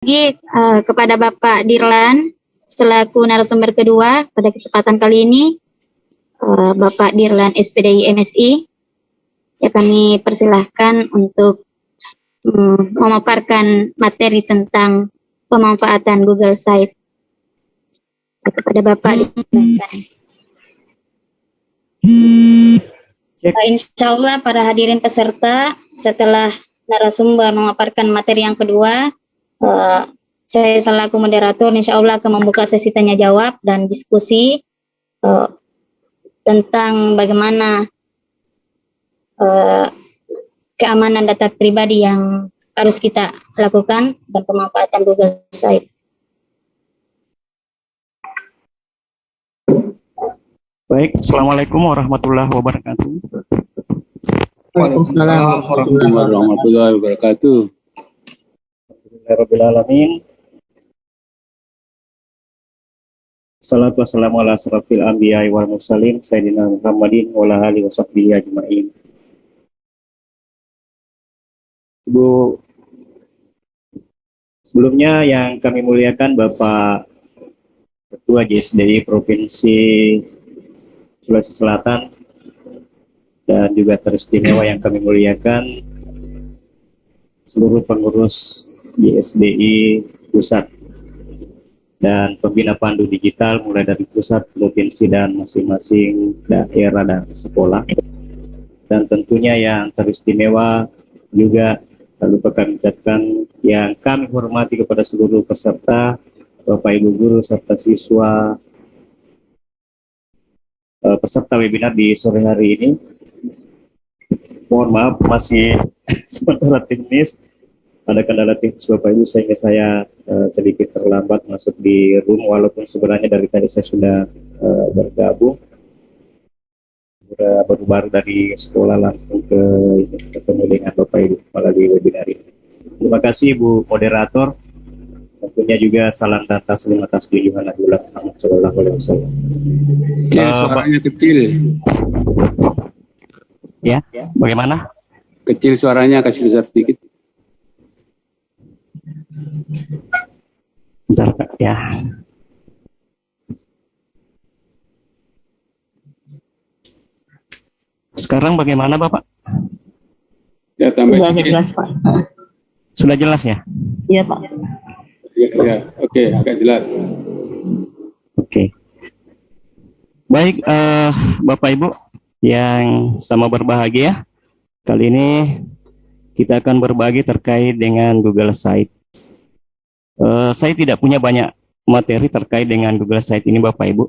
lagi kepada Bapak Dirlan selaku narasumber kedua pada kesempatan kali ini, Bapak Dirlan SPDI MSI. Ya, kami persilahkan untuk memaparkan materi tentang pemanfaatan Google Site. Kepada Bapak dipersilakan. Insya Allah para hadirin peserta, setelah narasumber memaparkan materi yang kedua, saya selaku moderator insya Allah akan membuka sesi tanya jawab dan diskusi tentang bagaimana keamanan data pribadi yang harus kita lakukan dan pemanfaatan Google Site. Baik, Assalamualaikum warahmatullahi wabarakatuh. Waalaikumsalam warahmatullahi wabarakatuh. Rabbil alamin. Salatu wassalamu ala asrafil anbiya'i wal mursalin sayyidina Muhammadin wa ala alihi washabbihi ajmain. Ibu, sebelumnya yang kami muliakan Bapak Ketua JSDI Provinsi Sulawesi Selatan dan juga teristimewa yang kami muliakan seluruh pengurus JSDI Pusat dan pembina pandu digital mulai dari pusat, provinsi, dan masing-masing daerah dan sekolah. Dan tentunya yang teristimewa juga lupa kami ucapkan yang kami hormati kepada seluruh peserta, Bapak Ibu guru serta siswa peserta webinar di sore hari ini. Mohon maaf masih sementara teknis, ada kendala teknis Bapak Ibu sehingga saya sedikit terlambat masuk di room, walaupun sebenarnya dari tadi saya sudah bergabung baru dari sekolah langsung ketemu dengan Bapak Ibu melalui webinar ini. Terima kasih Bu Moderator. Tentunya juga salam dan taslim atas junjungan Nabi Muhammad Sallallahu Alaihi Wasallam. Suaranya kecil. Ya, bagaimana? Kecil suaranya, kasih besar sedikit. Bentar, Pak, ya. Sekarang bagaimana, Bapak? Ya, tambah Sudah sedikit. jelas, Pak. Sudah jelas ya? Iya, Pak. Ya, oke, agak jelas. Oke. Baik, Bapak Ibu yang sama berbahagia, kali ini kita akan berbagi terkait dengan Google Site. Saya tidak punya banyak materi terkait dengan Google Site ini, Bapak Ibu,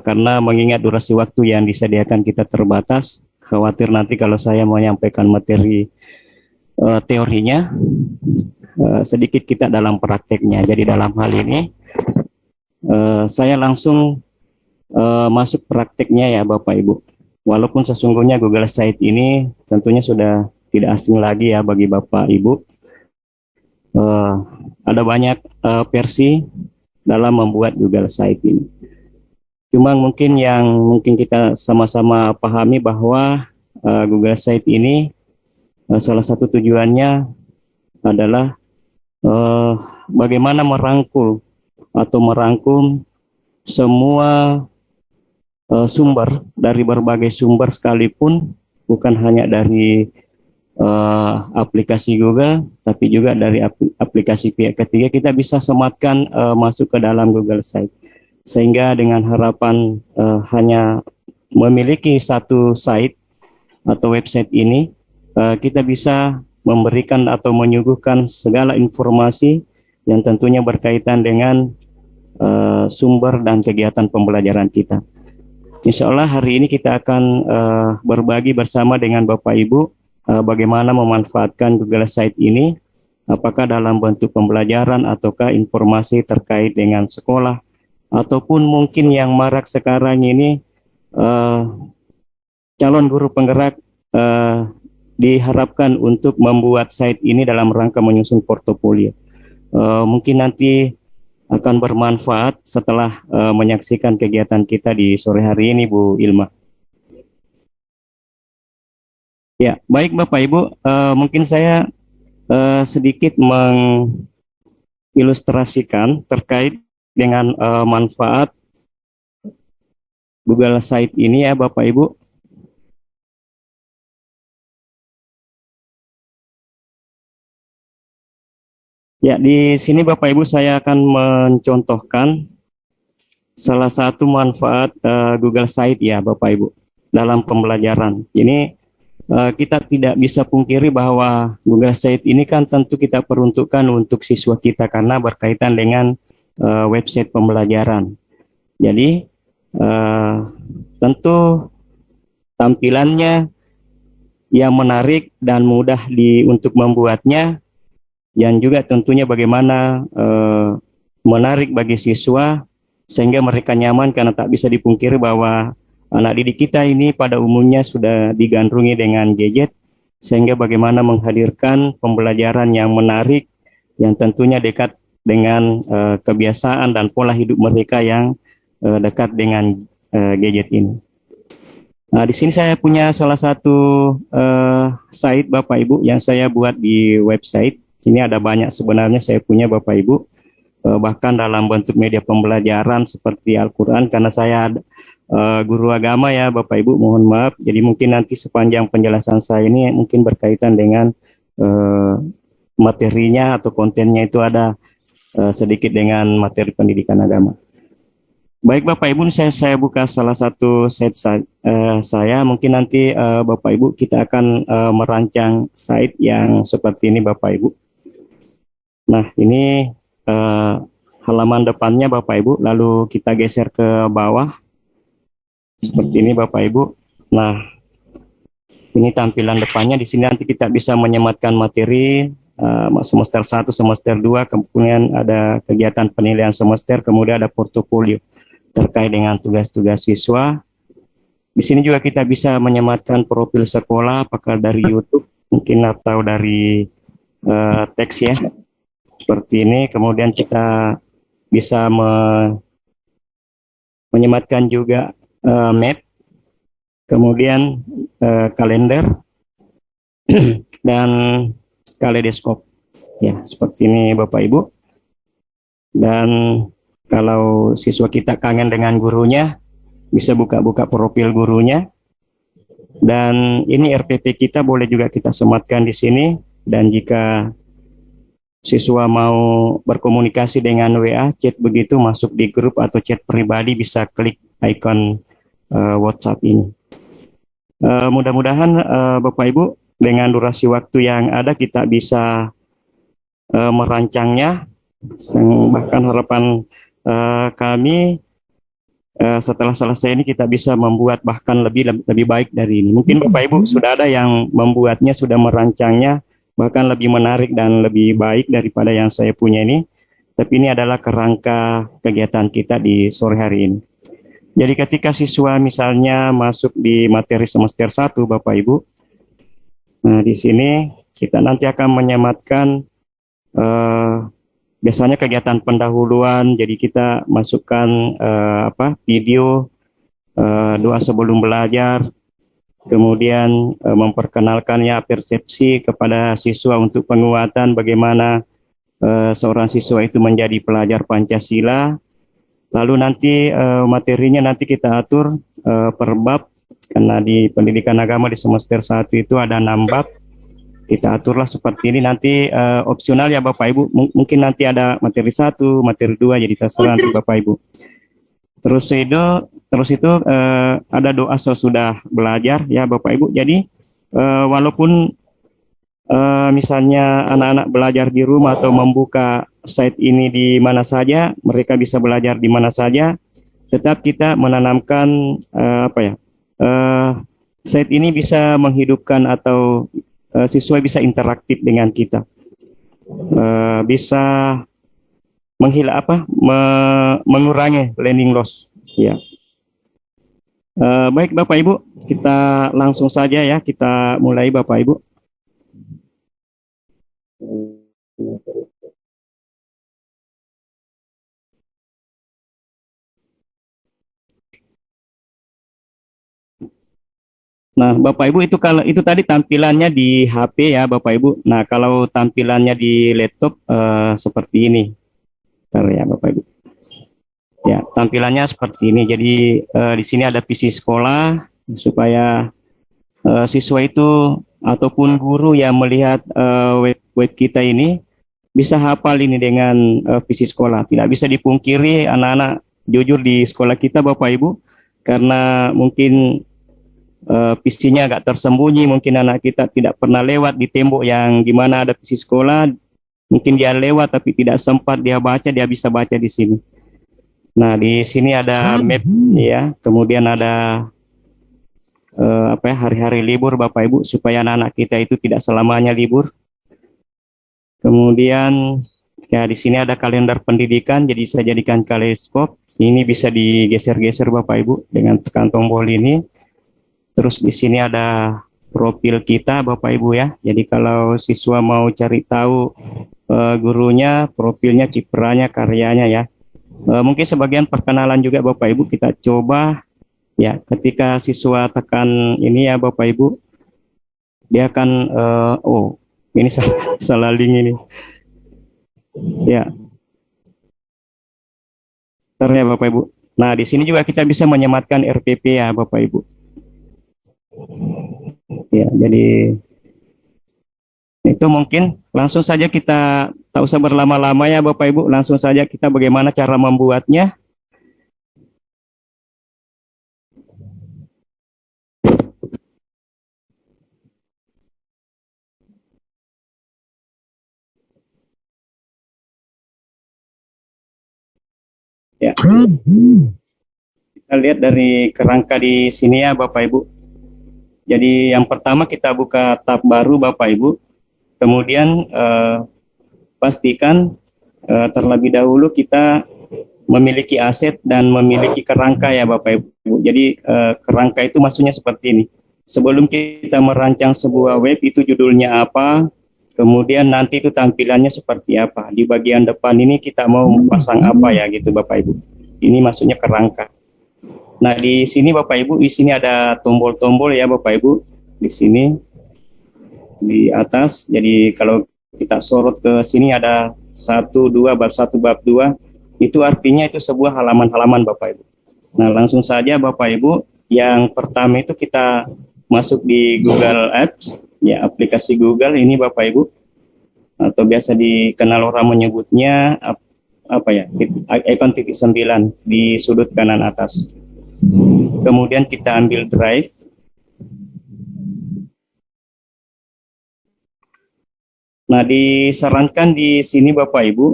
karena mengingat durasi waktu yang disediakan kita terbatas, khawatir nanti kalau saya menyampaikan materi teorinya, sedikit kita dalam prakteknya. Jadi dalam hal ini, saya langsung masuk prakteknya ya Bapak Ibu. Walaupun sesungguhnya Google Site ini tentunya sudah tidak asing lagi ya bagi Bapak Ibu. Ada banyak versi dalam membuat Google Site ini. Cuma mungkin kita sama-sama pahami bahwa Google Site ini salah satu tujuannya adalah bagaimana merangkul atau merangkum semua sumber dari berbagai sumber sekalipun, bukan hanya dari aplikasi Google, tapi juga dari aplikasi pihak ketiga, kita bisa sematkan masuk ke dalam Google Site. Sehingga dengan harapan hanya memiliki satu site atau website ini, kita bisa memberikan atau menyuguhkan segala informasi yang tentunya berkaitan dengan sumber dan kegiatan pembelajaran kita. Insya Allah hari ini kita akan berbagi bersama dengan Bapak Ibu bagaimana memanfaatkan Google Site ini, apakah dalam bentuk pembelajaran ataukah informasi terkait dengan sekolah, ataupun mungkin yang marak sekarang ini calon guru penggerak diharapkan untuk membuat site ini dalam rangka menyusun portofolio. Mungkin nanti akan bermanfaat setelah menyaksikan kegiatan kita di sore hari ini, Bu Ilma. Ya, baik Bapak Ibu, mungkin saya sedikit ilustrasikan terkait dengan manfaat Google Site ini ya Bapak Ibu. Ya, di sini Bapak Ibu saya akan mencontohkan salah satu manfaat Google Site ya Bapak Ibu dalam pembelajaran. Ini kita tidak bisa pungkiri bahwa Google Site ini kan tentu kita peruntukkan untuk siswa kita karena berkaitan dengan website pembelajaran. Jadi tentu tampilannya yang menarik dan mudah untuk membuatnya, dan juga tentunya bagaimana menarik bagi siswa sehingga mereka nyaman, karena tak bisa dipungkiri bahwa anak didik kita ini pada umumnya sudah digandrungi dengan gadget, sehingga bagaimana menghadirkan pembelajaran yang menarik yang tentunya dekat dengan kebiasaan dan pola hidup mereka yang dekat dengan gadget ini. Nah, di sini saya punya salah satu site Bapak Ibu yang saya buat di website. Ini ada banyak sebenarnya saya punya Bapak Ibu, bahkan dalam bentuk media pembelajaran seperti Al-Quran, karena saya guru agama ya Bapak Ibu, mohon maaf. Jadi mungkin nanti sepanjang penjelasan saya ini mungkin berkaitan dengan materinya atau kontennya itu ada sedikit dengan materi pendidikan agama. Baik Bapak Ibu, saya buka salah satu set saya. Mungkin nanti Bapak Ibu kita akan merancang site yang seperti ini Bapak Ibu. Nah, ini halaman depannya Bapak Ibu, lalu kita geser ke bawah seperti ini Bapak Ibu. Nah, ini tampilan depannya. Di sini nanti kita bisa menyematkan materi semester 1, semester 2, kemudian ada kegiatan penilaian semester, kemudian ada portofolio terkait dengan tugas-tugas siswa. Di sini juga kita bisa menyematkan profil sekolah, apakah dari YouTube mungkin atau dari teks ya. Seperti ini, kemudian kita bisa menyematkan juga map, kemudian kalender dan kaleidoskop. Ya, seperti ini Bapak Ibu. Dan kalau siswa kita kangen dengan gurunya, bisa buka-buka profil gurunya. Dan ini RPP kita boleh juga kita sematkan di sini. Dan jika siswa mau berkomunikasi dengan WA, chat begitu, masuk di grup atau chat pribadi, bisa klik icon WhatsApp ini. Mudah-mudahan Bapak Ibu dengan durasi waktu yang ada kita bisa merancangnya. Bahkan harapan kami setelah selesai ini kita bisa membuat bahkan lebih baik dari ini. Mungkin Bapak Ibu sudah ada yang membuatnya, sudah merancangnya bahkan lebih menarik dan lebih baik daripada yang saya punya ini. Tapi ini adalah kerangka kegiatan kita di sore hari ini. Jadi ketika siswa misalnya masuk di materi semester 1 Bapak Ibu, nah di sini kita nanti akan menyematkan biasanya kegiatan pendahuluan. Jadi kita masukkan video doa sebelum belajar, kemudian memperkenalkan ya persepsi kepada siswa untuk penguatan bagaimana seorang siswa itu menjadi pelajar Pancasila. Lalu nanti materinya nanti kita atur per bab, karena di pendidikan agama di semester 1 itu ada 6 bab. Kita aturlah seperti ini. Nanti opsional ya Bapak Ibu, mungkin nanti ada materi 1, materi 2, jadi terserah nanti Bapak Ibu. Terus itu ada doa sesudah belajar ya Bapak Ibu. Jadi walaupun misalnya anak-anak belajar di rumah atau membuka site ini di mana saja, mereka bisa belajar di mana saja, tetap kita menanamkan site ini bisa menghidupkan atau siswa bisa interaktif dengan kita, bisa mengurangi learning loss ya. Baik Bapak Ibu, kita langsung saja ya, kita mulai Bapak Ibu. Nah, Bapak Ibu, itu kalau itu tadi tampilannya di HP ya Bapak Ibu. Nah, kalau tampilannya di laptop seperti ini. Bentar ya Bapak Ibu. Ya, tampilannya seperti ini. Jadi di sini ada PC sekolah supaya siswa itu ataupun guru yang melihat web kita ini bisa hafal ini dengan PC sekolah. Tidak bisa dipungkiri anak-anak jujur di sekolah kita Bapak Ibu, karena mungkin PC-nya agak tersembunyi, mungkin anak kita tidak pernah lewat di tembok yang di mana ada PC sekolah, mungkin dia lewat tapi tidak sempat dia baca, dia bisa baca di sini. Nah, di sini ada map ya, kemudian ada hari-hari libur Bapak Ibu supaya anak-anak kita itu tidak selamanya libur. Kemudian ya di sini ada kalender pendidikan, jadi saya jadikan kaleidoskop. Ini bisa digeser-geser Bapak Ibu dengan tekan tombol ini. Terus di sini ada profil kita Bapak Ibu ya. Jadi kalau siswa mau cari tahu gurunya, profilnya, kiprahnya, karyanya ya. Mungkin sebagian perkenalan juga Bapak Ibu kita coba ya, ketika siswa tekan ini ya Bapak Ibu, dia akan ini salah link ini ya, ya Bapak Ibu. Nah, di sini juga kita bisa menyematkan RPP ya Bapak Ibu ya. Jadi itu mungkin langsung saja, kita tak usah berlama-lama ya Bapak Ibu, langsung saja kita bagaimana cara membuatnya. Ya. Kita lihat dari kerangka di sini ya Bapak Ibu. Jadi yang pertama kita buka tab baru Bapak Ibu. Kemudian pastikan terlebih dahulu kita memiliki aset dan memiliki kerangka ya Bapak Ibu. Jadi kerangka itu maksudnya seperti ini. Sebelum kita merancang sebuah web itu judulnya apa, kemudian nanti itu tampilannya seperti apa. Di bagian depan ini kita mau pasang apa ya gitu Bapak Ibu. Ini maksudnya kerangka. Nah, di sini Bapak Ibu, di sini ada tombol-tombol ya Bapak Ibu. Di sini di atas. Jadi kalau kita sorot ke sini ada 1, 2, bab 1, bab 2. Itu artinya itu sebuah halaman-halaman Bapak Ibu. Nah, langsung saja Bapak Ibu, yang pertama itu kita masuk di Google Apps, ya aplikasi Google ini Bapak Ibu, atau biasa dikenal orang menyebutnya apa ya, ikon titik 9 di sudut kanan atas. Kemudian kita ambil Drive. Nah, disarankan di sini Bapak Ibu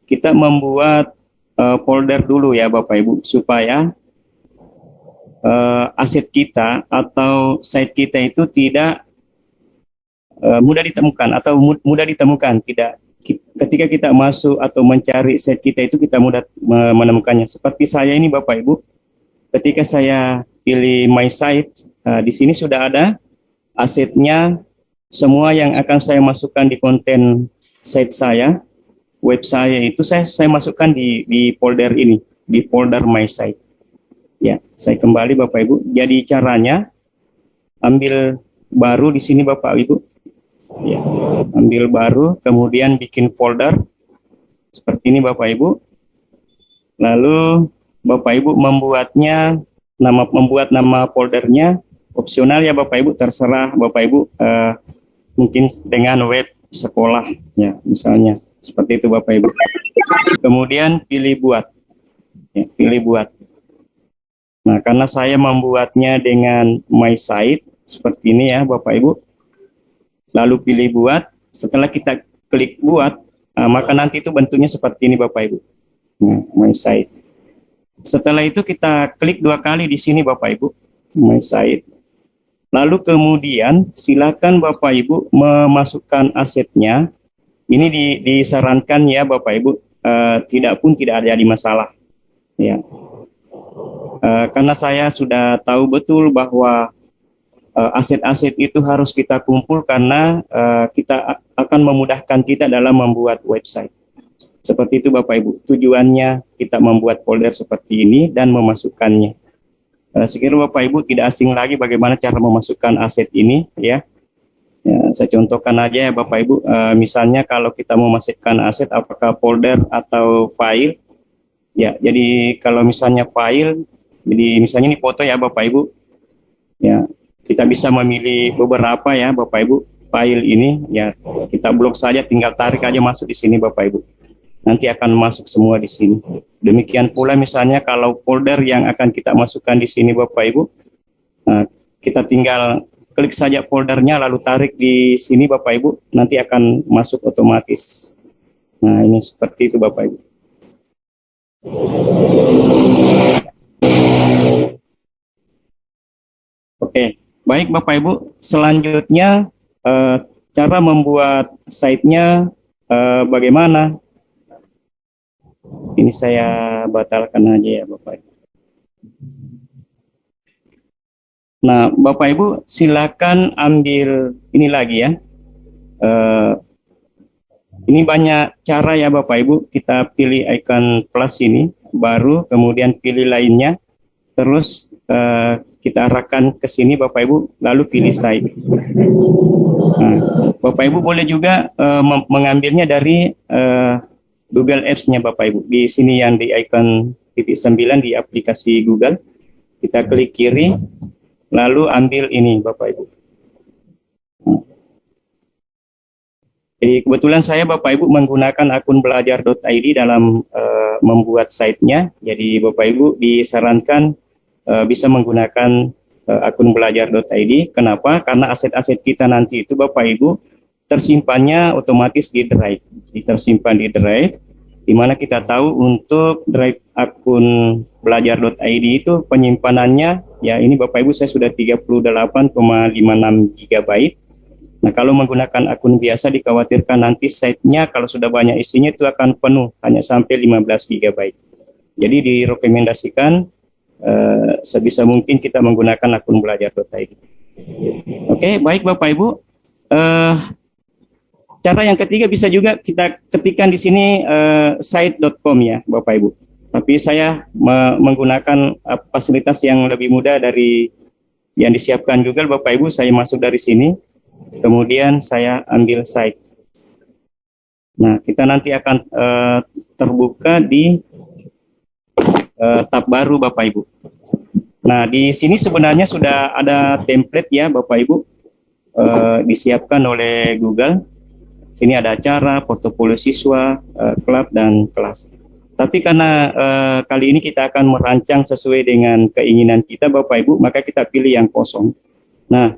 kita membuat folder dulu ya Bapak Ibu, supaya aset kita atau site kita itu tidak mudah ditemukan atau mudah ditemukan. Tidak, ketika kita masuk atau mencari site kita itu kita mudah menemukannya. Seperti saya ini Bapak Ibu, ketika saya pilih my site, di sini sudah ada asetnya, semua yang akan saya masukkan di konten site saya, web saya itu saya masukkan di folder ini, di folder my site. Ya, saya kembali Bapak Ibu. Jadi caranya ambil baru di sini Bapak Ibu. Ya, ambil baru, kemudian bikin folder seperti ini Bapak Ibu. Lalu Bapak Ibu membuat nama foldernya opsional ya Bapak Ibu, terserah Bapak Ibu, mungkin dengan web sekolah ya misalnya, seperti itu Bapak Ibu. Kemudian pilih buat. Ya, pilih buat. Nah, karena saya membuatnya dengan my site seperti ini ya Bapak Ibu. Lalu pilih buat. Setelah kita klik buat, maka nanti itu bentuknya seperti ini Bapak Ibu. Nah, my site. Setelah itu kita klik 2 kali di sini Bapak Ibu, my site. Lalu kemudian silakan Bapak Ibu memasukkan asetnya. Ini disarankan ya Bapak Ibu, tidak ada masalah. Ya. Karena saya sudah tahu betul bahwa aset-aset itu harus kita kumpul karena kita akan memudahkan kita dalam membuat website. Seperti itu Bapak Ibu, tujuannya kita membuat folder seperti ini dan memasukkannya. Sekiranya Bapak Ibu tidak asing lagi bagaimana cara memasukkan aset ini ya. Ya, saya contohkan aja ya Bapak Ibu, misalnya kalau kita mau masukkan aset apakah folder atau file, ya jadi kalau misalnya file, jadi misalnya ini foto ya Bapak Ibu, ya kita bisa memilih beberapa ya Bapak Ibu, file ini ya kita blok saja, tinggal tarik aja masuk di sini Bapak Ibu. Nanti akan masuk semua di sini. Demikian pula misalnya kalau folder yang akan kita masukkan di sini Bapak Ibu, kita tinggal klik saja foldernya lalu tarik di sini Bapak Ibu, nanti akan masuk otomatis. Nah, ini seperti itu Bapak Ibu. Oke, baik Bapak Ibu. Selanjutnya cara membuat site-nya bagaimana? Ini saya batalkan aja ya Bapak Ibu. Nah, Bapak Ibu silakan ambil ini lagi ya. Ini banyak cara ya Bapak Ibu. Kita pilih icon plus ini, baru kemudian pilih lainnya, terus kita arahkan ke sini Bapak Ibu, lalu pilih site. Nah, Bapak Ibu boleh juga mengambilnya dari Google Apps-nya Bapak Ibu. Di sini yang di icon titik 9 di aplikasi Google, kita klik kiri, lalu ambil ini Bapak Ibu. Jadi kebetulan saya Bapak Ibu menggunakan akun belajar.id dalam membuat site-nya. Jadi Bapak Ibu disarankan bisa menggunakan akun belajar.id. Kenapa? Karena aset-aset kita nanti itu Bapak Ibu tersimpannya otomatis di drive. Tersimpan di drive, di mana kita tahu untuk drive akun belajar.id itu penyimpanannya, ya ini Bapak Ibu saya sudah 38,56 GB. Nah, kalau menggunakan akun biasa dikhawatirkan nanti site-nya kalau sudah banyak isinya itu akan penuh, hanya sampai 15 GB. Jadi direkomendasikan sebisa mungkin kita menggunakan akun belajar.id. Oke, baik Bapak Ibu. Cara yang ketiga bisa juga kita ketikkan di sini site.com ya Bapak Ibu. Tapi saya menggunakan fasilitas yang lebih mudah dari yang disiapkan Google Bapak Ibu. Saya masuk dari sini, kemudian saya ambil site. Nah, kita nanti akan terbuka di tab baru Bapak Ibu. Nah, di sini sebenarnya sudah ada template ya Bapak Ibu, disiapkan oleh Google. Sini ada acara, portofolio siswa, klub, dan kelas. Tapi karena kali ini kita akan merancang sesuai dengan keinginan kita Bapak Ibu, maka kita pilih yang kosong. Nah,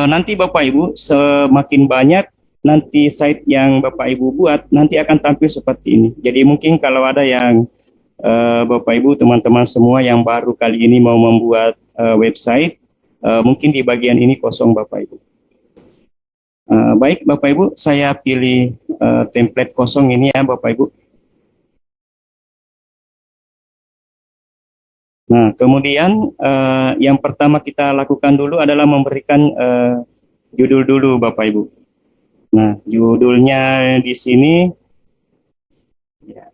nanti Bapak Ibu semakin banyak nanti site yang Bapak Ibu buat, nanti akan tampil seperti ini. Jadi mungkin kalau ada yang Bapak Ibu, teman-teman semua yang baru kali ini mau membuat website, mungkin di bagian ini kosong Bapak Ibu. Baik Bapak Ibu, saya pilih template kosong ini ya Bapak Ibu. Nah, kemudian yang pertama kita lakukan dulu adalah memberikan judul dulu Bapak Ibu. Nah, judulnya di sini ya,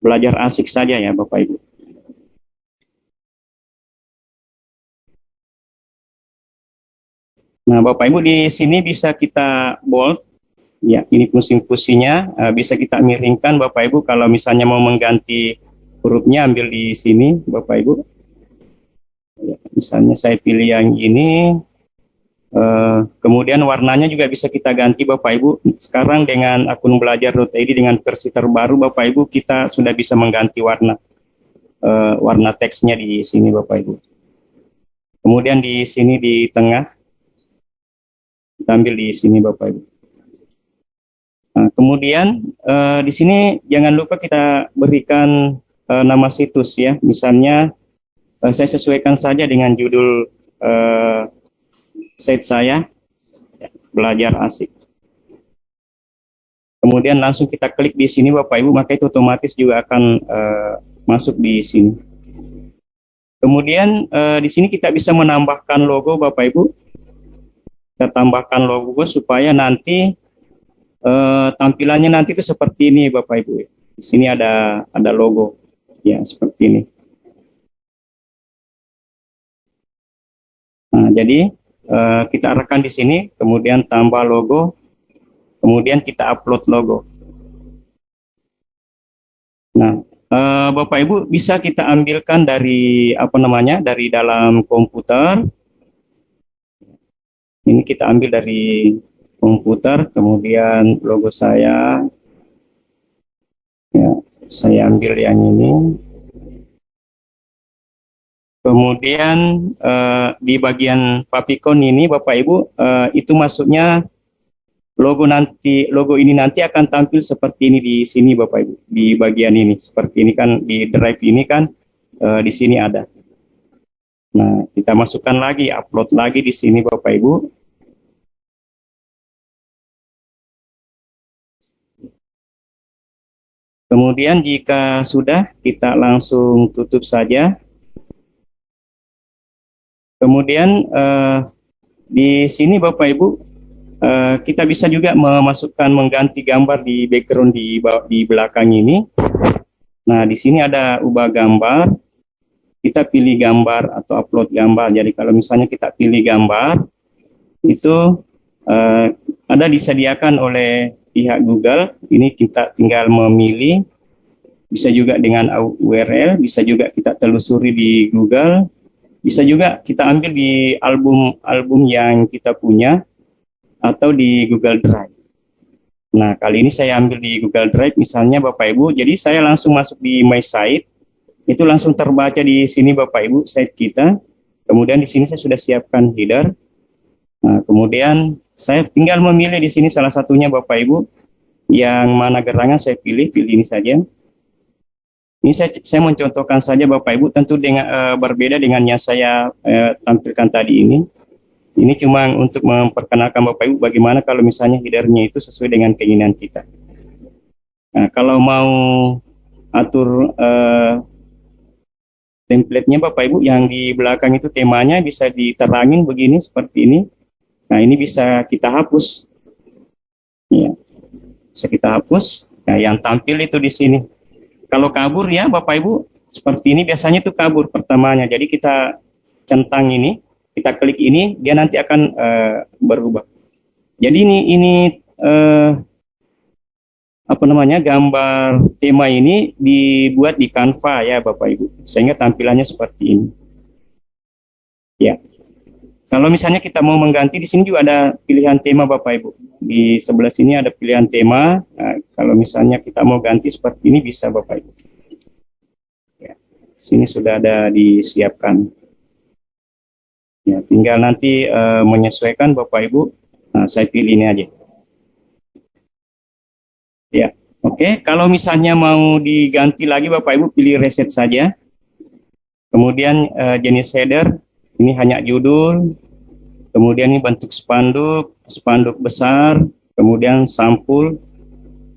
belajar asik saja ya Bapak Ibu. Nah, Bapak Ibu di sini bisa kita bold, ya ini fungsinya bisa kita miringkan Bapak Ibu. Kalau misalnya mau mengganti hurufnya ambil di sini Bapak Ibu. Ya, misalnya saya pilih yang ini, kemudian warnanya juga bisa kita ganti Bapak Ibu. Sekarang dengan akun belajar.id dengan versi terbaru Bapak Ibu kita sudah bisa mengganti warna teksnya di sini Bapak Ibu. Kemudian di sini di tengah kita ambil di sini Bapak Ibu. Nah, kemudian di sini jangan lupa kita berikan nama situs ya. Misalnya saya sesuaikan saja dengan judul site saya, belajar asik. Kemudian langsung kita klik di sini Bapak Ibu, maka itu otomatis juga akan masuk di sini. Kemudian di sini kita bisa menambahkan logo Bapak Ibu. Kita tambahkan logo supaya nanti tampilannya nanti itu seperti ini Bapak Ibu. Di sini ada logo ya seperti ini. jadi kita arahkan di sini, kemudian tambah logo, kemudian kita upload logo. Nah, Bapak Ibu bisa kita ambilkan dari dari dalam komputer. Ini kita ambil dari komputer, kemudian logo saya, ya, saya ambil yang ini. Kemudian di bagian favicon ini, Bapak Ibu, itu maksudnya logo ini nanti akan tampil seperti ini di sini, Bapak Ibu, di bagian ini seperti ini kan, di drive ini kan, di sini ada. Nah, kita masukkan lagi, upload lagi di sini, Bapak Ibu. Kemudian jika sudah, kita langsung tutup saja. Kemudian di sini Bapak Ibu, kita bisa juga mengganti gambar di background di belakang ini. Nah, di sini ada ubah gambar. Kita pilih gambar atau upload gambar. Jadi kalau misalnya kita pilih gambar, itu ada disediakan oleh pihak Google. Ini kita tinggal memilih. Bisa juga dengan URL, bisa juga kita telusuri di Google. Bisa juga kita ambil di album yang kita punya atau di Google Drive. Nah, kali ini saya ambil di Google Drive misalnya Bapak Ibu. Jadi saya langsung masuk di My Site. Itu langsung terbaca di sini Bapak Ibu, site kita. Kemudian di sini saya sudah siapkan header. Nah, kemudian saya tinggal memilih di sini salah satunya Bapak Ibu. Yang mana gerangan saya pilih ini saja. Ini saya mencontohkan saja Bapak Ibu, tentu dengan berbeda dengan yang saya tampilkan tadi ini. Ini cuma untuk memperkenalkan Bapak Ibu bagaimana kalau misalnya headernya itu sesuai dengan keinginan kita. Nah, kalau mau atur template-nya Bapak Ibu, yang di belakang itu temanya bisa diterangin begini seperti ini. Nah, ini bisa kita hapus. Ya, bisa kita hapus. Nah, yang tampil itu di sini. Kalau kabur ya Bapak Ibu, seperti ini biasanya itu kabur pertamanya. Jadi kita centang ini, kita klik ini, dia nanti akan berubah. Jadi ini gambar tema ini dibuat di Canva ya Bapak Ibu, sehingga tampilannya seperti ini. Ya. Kalau misalnya kita mau mengganti, di sini juga ada pilihan tema Bapak Ibu. Di sebelah sini ada pilihan tema. Nah, kalau misalnya kita mau ganti seperti ini bisa Bapak Ibu. Ya. Sini sudah ada disiapkan. Ya, tinggal nanti menyesuaikan Bapak Ibu. Nah, saya pilih ini aja. Ya, oke. Kalau misalnya mau diganti lagi Bapak Ibu, pilih reset saja. Kemudian jenis header, ini hanya judul. Kemudian ini bentuk spanduk besar. Kemudian sampul.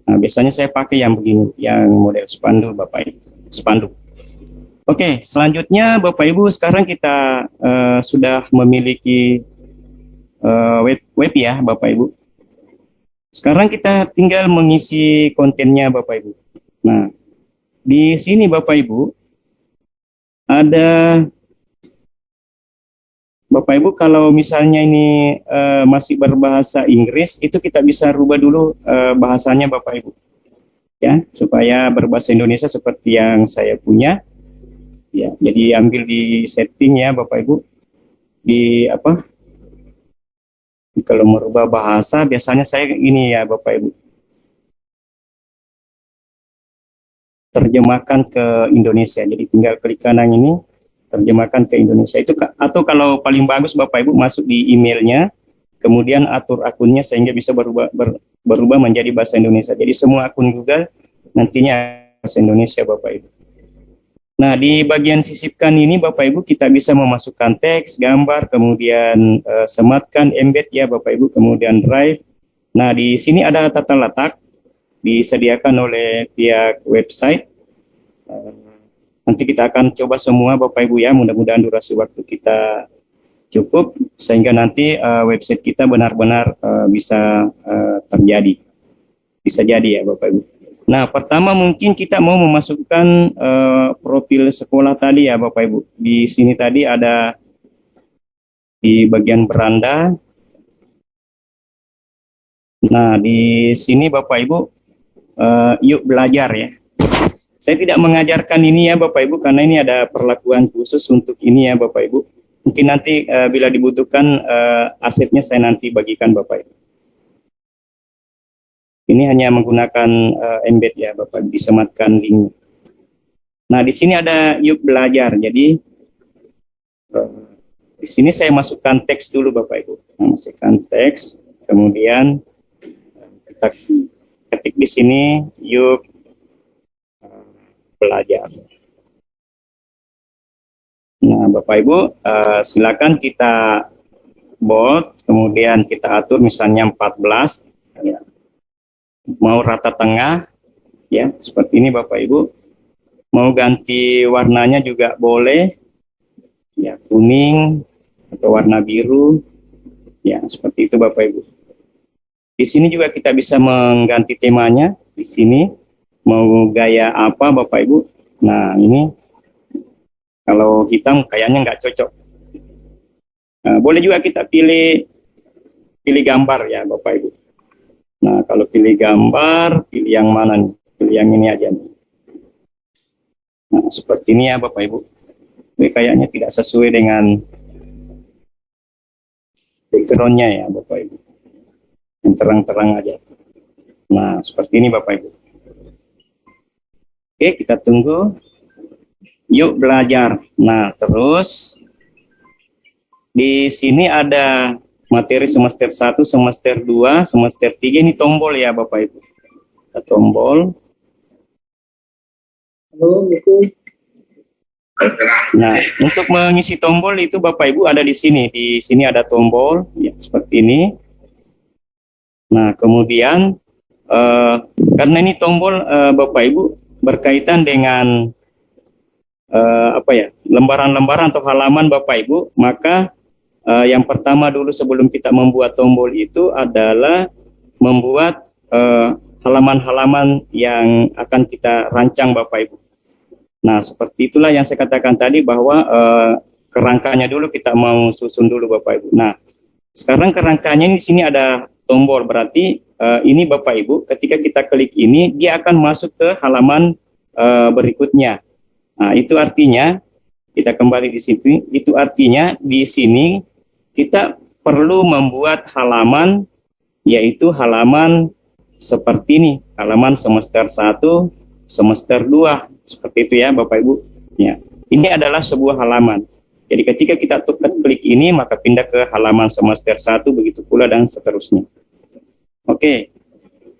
Nah, biasanya saya pakai yang begini, yang model spanduk Bapak Ibu. Spanduk. Oke, selanjutnya Bapak Ibu, sekarang kita sudah memiliki web ya Bapak Ibu. Sekarang kita tinggal mengisi kontennya Bapak Ibu. Nah, di sini Bapak Ibu ada Bapak Ibu, kalau misalnya ini masih berbahasa Inggris, itu kita bisa rubah dulu bahasanya Bapak Ibu. Ya, supaya berbahasa Indonesia seperti yang saya punya. Ya, jadi ambil di setting ya Bapak Ibu. Kalau merubah bahasa biasanya saya ini ya Bapak Ibu. Terjemahkan ke Indonesia. Jadi tinggal klik kanan ini, terjemahkan ke Indonesia. Itu atau kalau paling bagus Bapak Ibu masuk di emailnya, kemudian atur akunnya sehingga bisa berubah menjadi bahasa Indonesia. Jadi semua akun Google nantinya bahasa Indonesia Bapak Ibu. Nah, di bagian sisipkan ini Bapak Ibu kita bisa memasukkan teks, gambar, kemudian sematkan, embed ya Bapak Ibu, kemudian drive. Nah, di sini ada tata letak disediakan oleh pihak website. Nanti kita akan coba semua Bapak Ibu ya, mudah-mudahan durasi waktu kita cukup sehingga nanti website kita benar-benar bisa terjadi. Bisa jadi ya Bapak Ibu. Nah, pertama mungkin kita mau memasukkan profil sekolah tadi ya Bapak Ibu. Di sini tadi ada di bagian beranda. Nah, di sini Bapak Ibu, yuk belajar ya. Saya tidak mengajarkan ini ya Bapak Ibu, karena ini ada perlakuan khusus untuk ini ya Bapak Ibu. Mungkin nanti bila dibutuhkan asetnya saya nanti bagikan Bapak Ibu. Ini hanya menggunakan embed ya Bapak, disematkan link. Nah, di sini ada yuk belajar. Jadi di sini saya masukkan teks dulu Bapak Ibu. Nah, masukkan teks, kemudian kita ketik di sini yuk belajar. Nah, Bapak Ibu, silakan kita bold, kemudian kita atur misalnya 14, ya. Mau rata tengah, ya seperti ini Bapak Ibu. Mau ganti warnanya juga boleh, ya kuning atau warna biru, ya seperti itu Bapak Ibu. Di sini juga kita bisa mengganti temanya. Di sini mau gaya apa Bapak Ibu. Nah ini kalau hitam kayaknya nggak cocok. Nah, boleh juga kita pilih gambar ya Bapak Ibu. Nah kalau pilih gambar, pilih yang mana nih? Pilih yang ini aja nih. Nah seperti ini ya Bapak Ibu. Ini kayaknya tidak sesuai dengan backgroundnya ya Bapak Ibu. Yang terang-terang aja. Nah seperti ini Bapak Ibu. Oke, kita tunggu. Yuk belajar. Nah, terus di sini ada materi semester 1, semester 2, semester 3. Ini tombol ya Bapak Ibu. Kita tombol. Nah, untuk mengisi tombol itu Bapak Ibu ada di sini. Di sini ada tombol ya, seperti ini. Nah, kemudian karena ini tombol Bapak Ibu berkaitan dengan lembaran-lembaran atau halaman Bapak Ibu, maka yang pertama dulu sebelum kita membuat tombol itu adalah membuat halaman-halaman yang akan kita rancang Bapak Ibu. Nah, seperti itulah yang saya katakan tadi bahwa kerangkanya dulu kita mau susun dulu Bapak Ibu. Nah, sekarang kerangkanya di sini ada tombol, berarti ini Bapak Ibu ketika kita klik ini dia akan masuk ke halaman berikutnya. Nah, itu artinya kita kembali di situ. Itu artinya di sini kita perlu membuat halaman, yaitu halaman seperti ini, halaman semester 1, semester 2, seperti itu ya Bapak Ibu. Ya, ini adalah sebuah halaman. Jadi ketika kita klik ini maka pindah ke halaman semester 1, begitu pula dan seterusnya. Oke.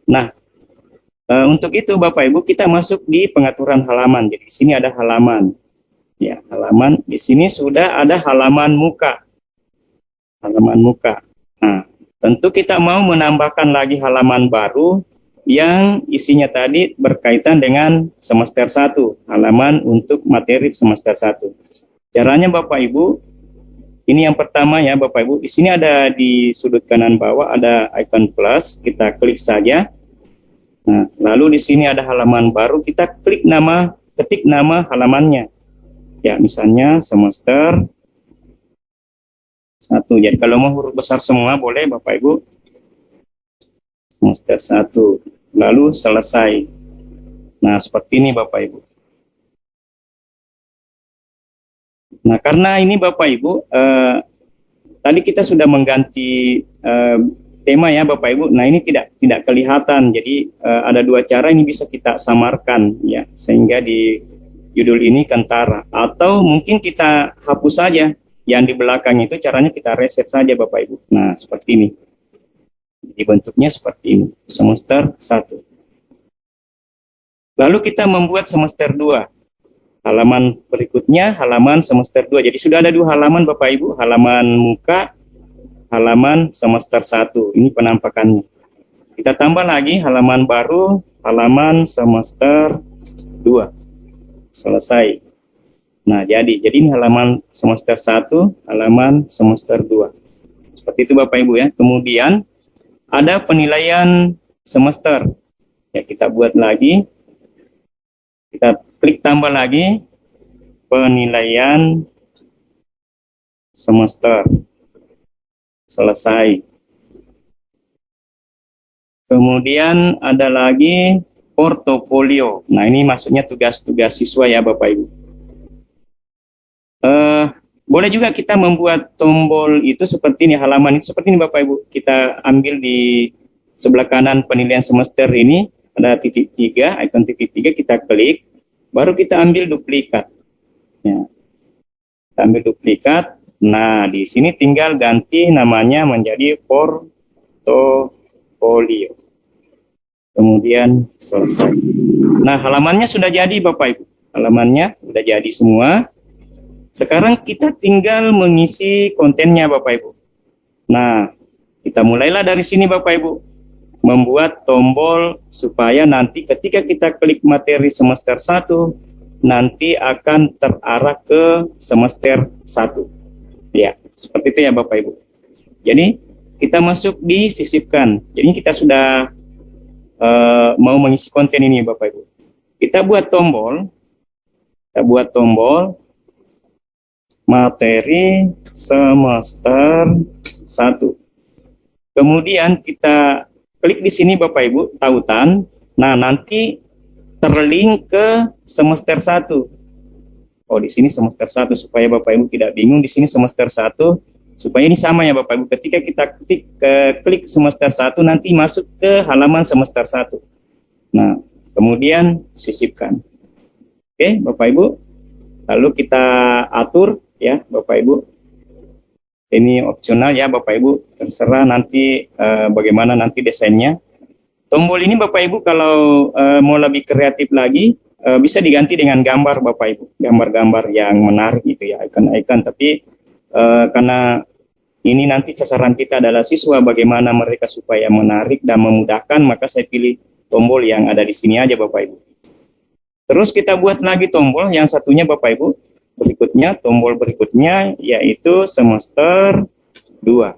Nah, untuk itu Bapak Ibu kita masuk di pengaturan halaman. Jadi di sini ada halaman. Ya, halaman. Di sini sudah ada halaman muka. Halaman muka. Nah, tentu kita mau menambahkan lagi halaman baru yang isinya tadi berkaitan dengan semester 1, halaman untuk materi semester 1. Caranya Bapak Ibu, ini yang pertama ya Bapak Ibu. Di sini ada di sudut kanan bawah ada icon plus, kita klik saja. Nah, lalu di sini ada halaman baru, kita klik nama, ketik nama halamannya. Ya, misalnya semester 1. Jadi kalau mau huruf besar semua boleh Bapak Ibu. Semester 1. Lalu selesai. Nah, seperti ini Bapak Ibu. Nah, karena ini Bapak Ibu, tadi kita sudah mengganti tema ya Bapak Ibu. Nah, ini tidak kelihatan. Jadi ada dua cara ini bisa kita samarkan ya, sehingga di judul ini kentara. Atau mungkin kita hapus saja yang di belakang itu, caranya kita reset saja Bapak Ibu. Nah, seperti ini. Jadi bentuknya seperti ini, semester 1. Lalu kita membuat semester 2. Halaman berikutnya halaman semester 2. Jadi sudah ada 2 halaman Bapak Ibu, halaman muka, halaman semester 1. Ini penampakannya. Kita tambah lagi halaman baru, halaman semester 2. Selesai. Nah, jadi ini halaman semester 1, halaman semester 2. Seperti itu Bapak Ibu ya. Kemudian ada penilaian semester. Ya, kita buat lagi. Kita klik tambah lagi penilaian semester. selesai. Kemudian ada lagi portofolio. Nah, ini maksudnya tugas-tugas siswa ya Bapak Ibu. Boleh juga kita membuat tombol itu seperti ini, halaman itu seperti ini Bapak Ibu. Kita ambil di sebelah kanan penilaian semester ini, ada titik 3, icon titik 3, kita klik, baru kita ambil duplikat. Ya. Kita ambil duplikat. Nah, di sini tinggal ganti namanya menjadi portofolio. Kemudian selesai. Nah, halamannya sudah jadi Bapak Ibu. Halamannya sudah jadi semua. Sekarang kita tinggal mengisi kontennya Bapak Ibu. Nah, kita mulailah dari sini Bapak Ibu. Membuat tombol supaya nanti ketika kita klik materi semester 1, nanti akan terarah ke semester 1. Ya, seperti itu ya Bapak Ibu. Jadi, kita masuk di sisipkan. Jadi kita sudah mau mengisi konten ini Bapak Ibu. Kita buat tombol materi semester 1. Kemudian kita klik di sini Bapak Ibu, tautan. Nah, nanti terlink ke semester 1. Oh, di sini semester 1 supaya Bapak Ibu tidak bingung, di sini semester 1. Supaya ini sama ya Bapak Ibu, ketika kita klik semester 1 nanti masuk ke halaman semester 1. Nah, kemudian sisipkan. Oke, Bapak Ibu. Lalu kita atur ya Bapak Ibu. Ini opsional ya Bapak Ibu, terserah nanti bagaimana nanti desainnya. Tombol ini Bapak Ibu kalau mau lebih kreatif lagi, bisa diganti dengan gambar Bapak Ibu. Gambar-gambar yang menarik gitu ya, icon-icon. Tapi karena ini nanti sasaran kita adalah siswa, bagaimana mereka supaya menarik dan memudahkan, maka saya pilih tombol yang ada di sini aja Bapak Ibu. Terus kita buat lagi tombol yang satunya Bapak Ibu, tombol berikutnya yaitu semester 2.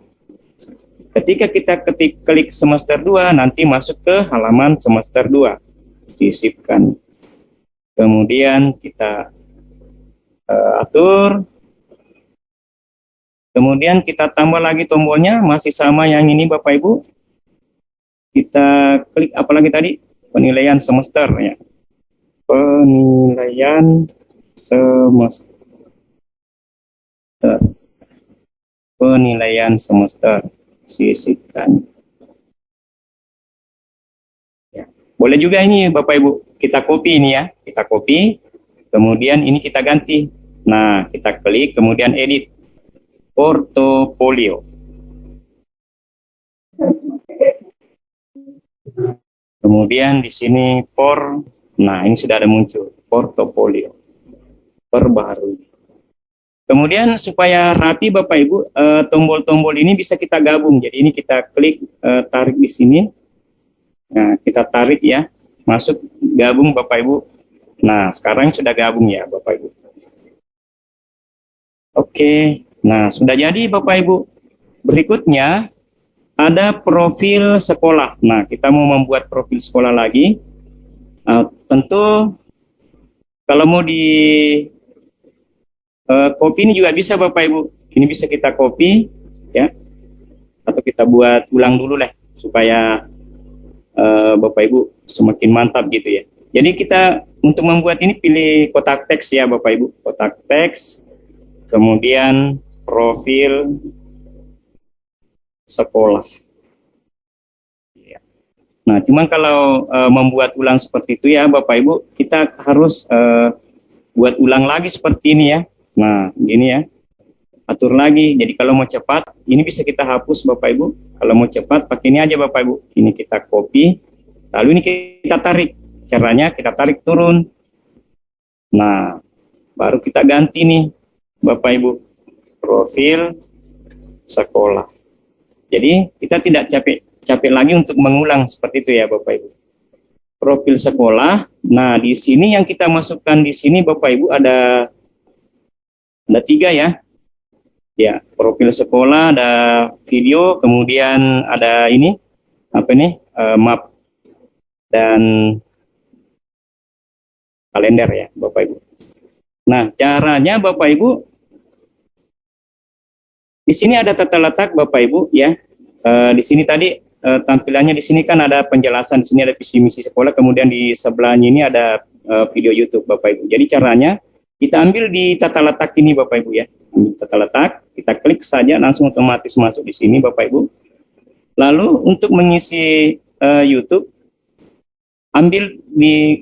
Ketika kita klik semester 2, nanti masuk ke halaman semester 2. Sisipkan. Kemudian kita atur. Kemudian kita tambah lagi tombolnya, masih sama yang ini Bapak Ibu. Kita klik apalagi tadi? Penilaian semester ya. Penilaian semester. Penilaian semester. Sisipkan. Ya. Boleh juga ini Bapak Ibu, kita copy ini ya. Kita copy, kemudian ini kita ganti. Nah, kita klik, kemudian edit. Portofolio. Kemudian di sini nah ini sudah ada muncul portofolio. Perbaharui. Kemudian supaya rapi Bapak Ibu, tombol-tombol ini bisa kita gabung. Jadi ini kita klik, tarik di sini. Nah, kita tarik ya, masuk gabung Bapak Ibu. Nah, sekarang sudah gabung ya Bapak Ibu. Oke. Nah, sudah jadi Bapak Ibu. Berikutnya ada profil sekolah. Nah, kita mau membuat profil sekolah lagi. Tentu kalau mau di copy ini juga bisa Bapak Ibu. Ini bisa kita copy ya. Atau kita buat ulang dulu lah supaya Bapak Ibu semakin mantap gitu ya. Jadi kita untuk membuat ini pilih kotak teks ya Bapak Ibu. Kotak teks. Kemudian profil sekolah. Ya. Nah, cuman kalau membuat ulang seperti itu ya Bapak Ibu, kita harus buat ulang lagi seperti ini ya. Nah, gini ya. Atur lagi. Jadi kalau mau cepat, ini bisa kita hapus Bapak Ibu. Kalau mau cepat, pakai ini aja Bapak Ibu. Ini kita copy, lalu ini kita tarik. Caranya kita tarik turun. Nah, baru kita ganti nih Bapak Ibu. Profil sekolah. Jadi kita tidak capek lagi untuk mengulang seperti itu ya Bapak Ibu. Profil sekolah. Nah, di sini yang kita masukkan di sini Bapak Ibu ada 3 ya. Ya, profil sekolah, ada video, kemudian ada ini map dan kalender ya Bapak Ibu. Nah, caranya Bapak Ibu di sini ada tata letak Bapak Ibu ya. Di sini tadi tampilannya di sini kan ada penjelasan, di sini ada visi misi sekolah, kemudian di sebelahnya ini ada video YouTube Bapak Ibu. Jadi caranya kita ambil di tata letak ini Bapak Ibu ya. Ambil tata letak, kita klik saja langsung otomatis masuk di sini Bapak Ibu. Lalu untuk mengisi YouTube,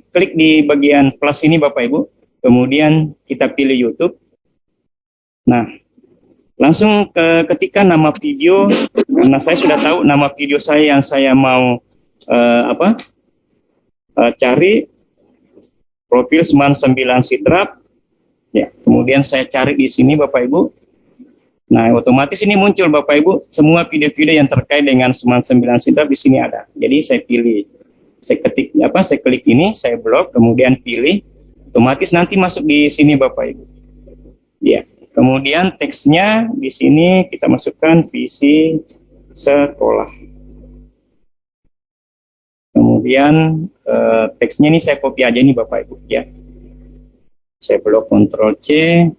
klik di bagian plus ini Bapak Ibu, kemudian kita pilih YouTube. Nah, langsung ketikkan nama video, karena saya sudah tahu nama video saya yang saya mau cari, profil 99 Sidrap. Ya, kemudian saya cari di sini Bapak Ibu. Nah, otomatis ini muncul Bapak Ibu semua video-video yang terkait dengan 99 Sidrap di sini ada. Jadi saya pilih, saya klik ini, saya blok, kemudian pilih, otomatis nanti masuk di sini Bapak Ibu. Ya, kemudian teksnya di sini kita masukkan visi sekolah. Kemudian teksnya ini saya copy aja ini Bapak Ibu ya. Saya blok Ctrl C,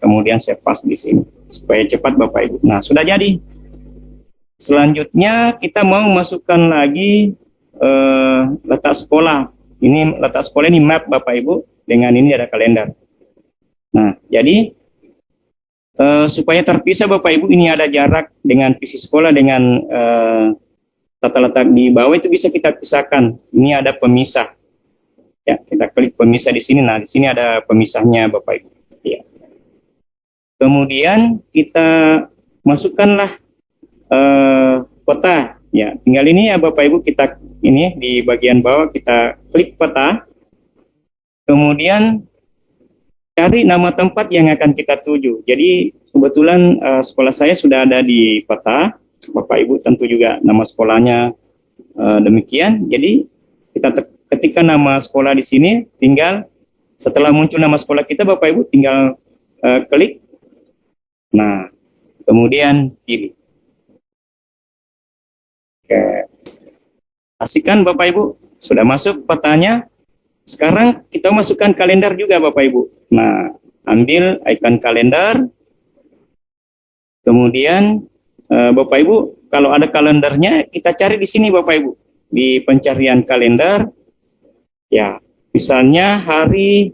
kemudian saya paste di sini supaya cepat Bapak Ibu. Nah, sudah jadi. Selanjutnya kita mau masukkan lagi letak sekolah. Ini letak sekolah ini map Bapak Ibu, dengan ini ada kalender. Nah, jadi supaya terpisah Bapak Ibu, ini ada jarak dengan visi sekolah dengan tata letak di bawah itu bisa kita pisahkan. Ini ada pemisah. Ya, kita klik pemisah di sini. Nah, di sini ada pemisahnya Bapak Ibu. Ya. Kemudian kita masukkanlah peta. Ya, tinggal ini ya Bapak Ibu, kita ini di bagian bawah kita klik peta. Kemudian cari nama tempat yang akan kita tuju. Jadi kebetulan sekolah saya sudah ada di peta. Bapak Ibu tentu juga nama sekolahnya demikian. Jadi kita ketika nama sekolah di sini, tinggal setelah muncul nama sekolah kita Bapak Ibu tinggal klik. Nah, kemudian pilih. Oke. Pastikan Bapak Ibu sudah masuk petanya. Sekarang kita masukkan kalender juga Bapak Ibu. Nah, ambil icon kalender. Kemudian Bapak Ibu kalau ada kalendernya kita cari di sini Bapak Ibu. Di pencarian kalender. Ya, misalnya hari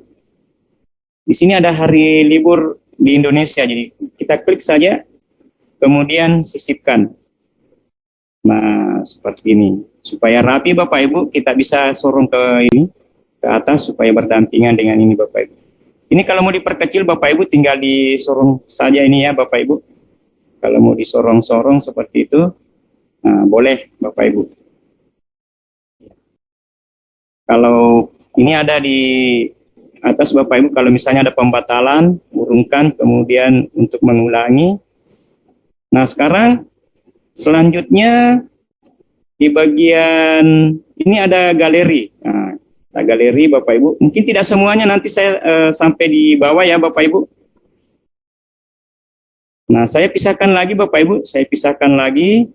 di sini ada hari libur di Indonesia. Jadi kita klik saja. Kemudian sisipkan. Nah, seperti ini. Supaya rapi Bapak Ibu, kita bisa sorong ke ini, ke atas supaya berdampingan dengan ini Bapak Ibu. Ini kalau mau diperkecil Bapak Ibu tinggal disorong saja ini ya Bapak Ibu. Kalau mau disorong-sorong seperti itu, nah, boleh Bapak Ibu. Kalau ini ada di atas Bapak Ibu, kalau misalnya ada pembatalan, urungkan, kemudian untuk mengulangi. Nah, sekarang selanjutnya di bagian ini ada galeri. Nah, ada galeri Bapak Ibu. Mungkin tidak semuanya nanti saya sampai di bawah ya Bapak Ibu. Nah, saya pisahkan lagi Bapak Ibu. Saya pisahkan lagi.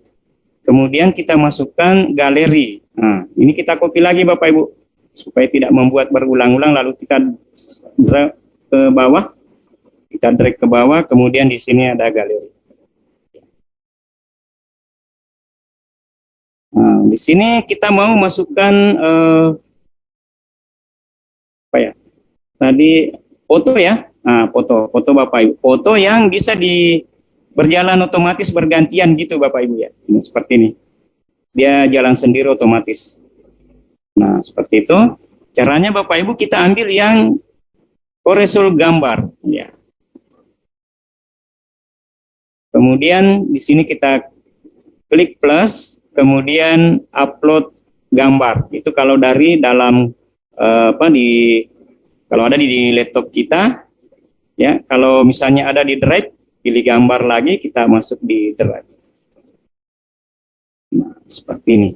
Kemudian kita masukkan galeri. Nah, ini kita copy lagi Bapak Ibu. Supaya tidak membuat berulang-ulang, lalu kita drag ke bawah. Kita drag ke bawah, kemudian di sini ada galeri. Nah, di sini kita mau masukkan apa ya? Tadi foto ya. Nah, foto Bapak Ibu. Foto yang bisa berjalan otomatis bergantian gitu Bapak Ibu ya. Ini seperti ini. Dia jalan sendiri otomatis. Nah, seperti itu. Caranya Bapak Ibu kita ambil yang koresul gambar ya. Kemudian di sini kita klik plus, kemudian upload gambar. Itu kalau dari dalam kalau ada di laptop kita ya. Kalau misalnya ada di drive, pilih gambar lagi, kita masuk di drive. Nah, seperti ini.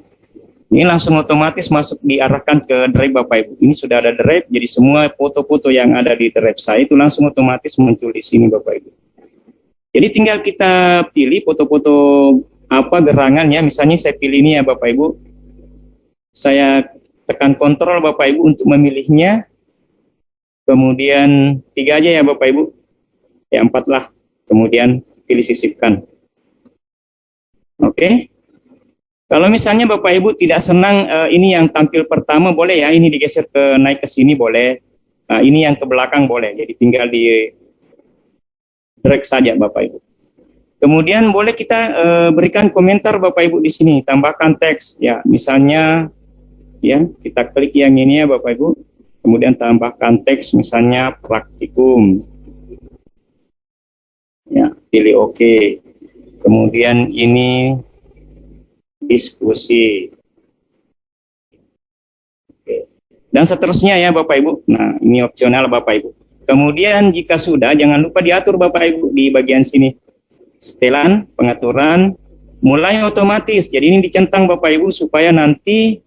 Ini langsung otomatis masuk diarahkan ke drive Bapak Ibu. Ini sudah ada drive, jadi semua foto-foto yang ada di drive saya itu langsung otomatis muncul di sini Bapak Ibu. Jadi tinggal kita pilih foto-foto apa gerangannya. Misalnya saya pilih ini ya Bapak Ibu. Saya tekan kontrol Bapak Ibu untuk memilihnya. Kemudian 3 aja ya Bapak Ibu. Ya 4 lah. Kemudian pilih sisipkan. Oke. Kalau misalnya Bapak Ibu tidak senang ini yang tampil pertama boleh ya, ini digeser ke naik ke sini boleh. Ini yang ke belakang boleh. Jadi tinggal di drag saja Bapak Ibu. Kemudian boleh kita berikan komentar Bapak Ibu di sini, tambahkan teks ya. Misalnya ya, kita klik yang ini ya Bapak Ibu. Kemudian tambahkan teks misalnya praktikum. Ya, pilih oke. Kemudian ini diskusi. Oke. Dan seterusnya ya Bapak Ibu. Nah, ini opsional Bapak Ibu. Kemudian jika sudah, jangan lupa diatur Bapak Ibu di bagian sini. Setelan, pengaturan, mulai otomatis. Jadi ini dicentang Bapak Ibu supaya nanti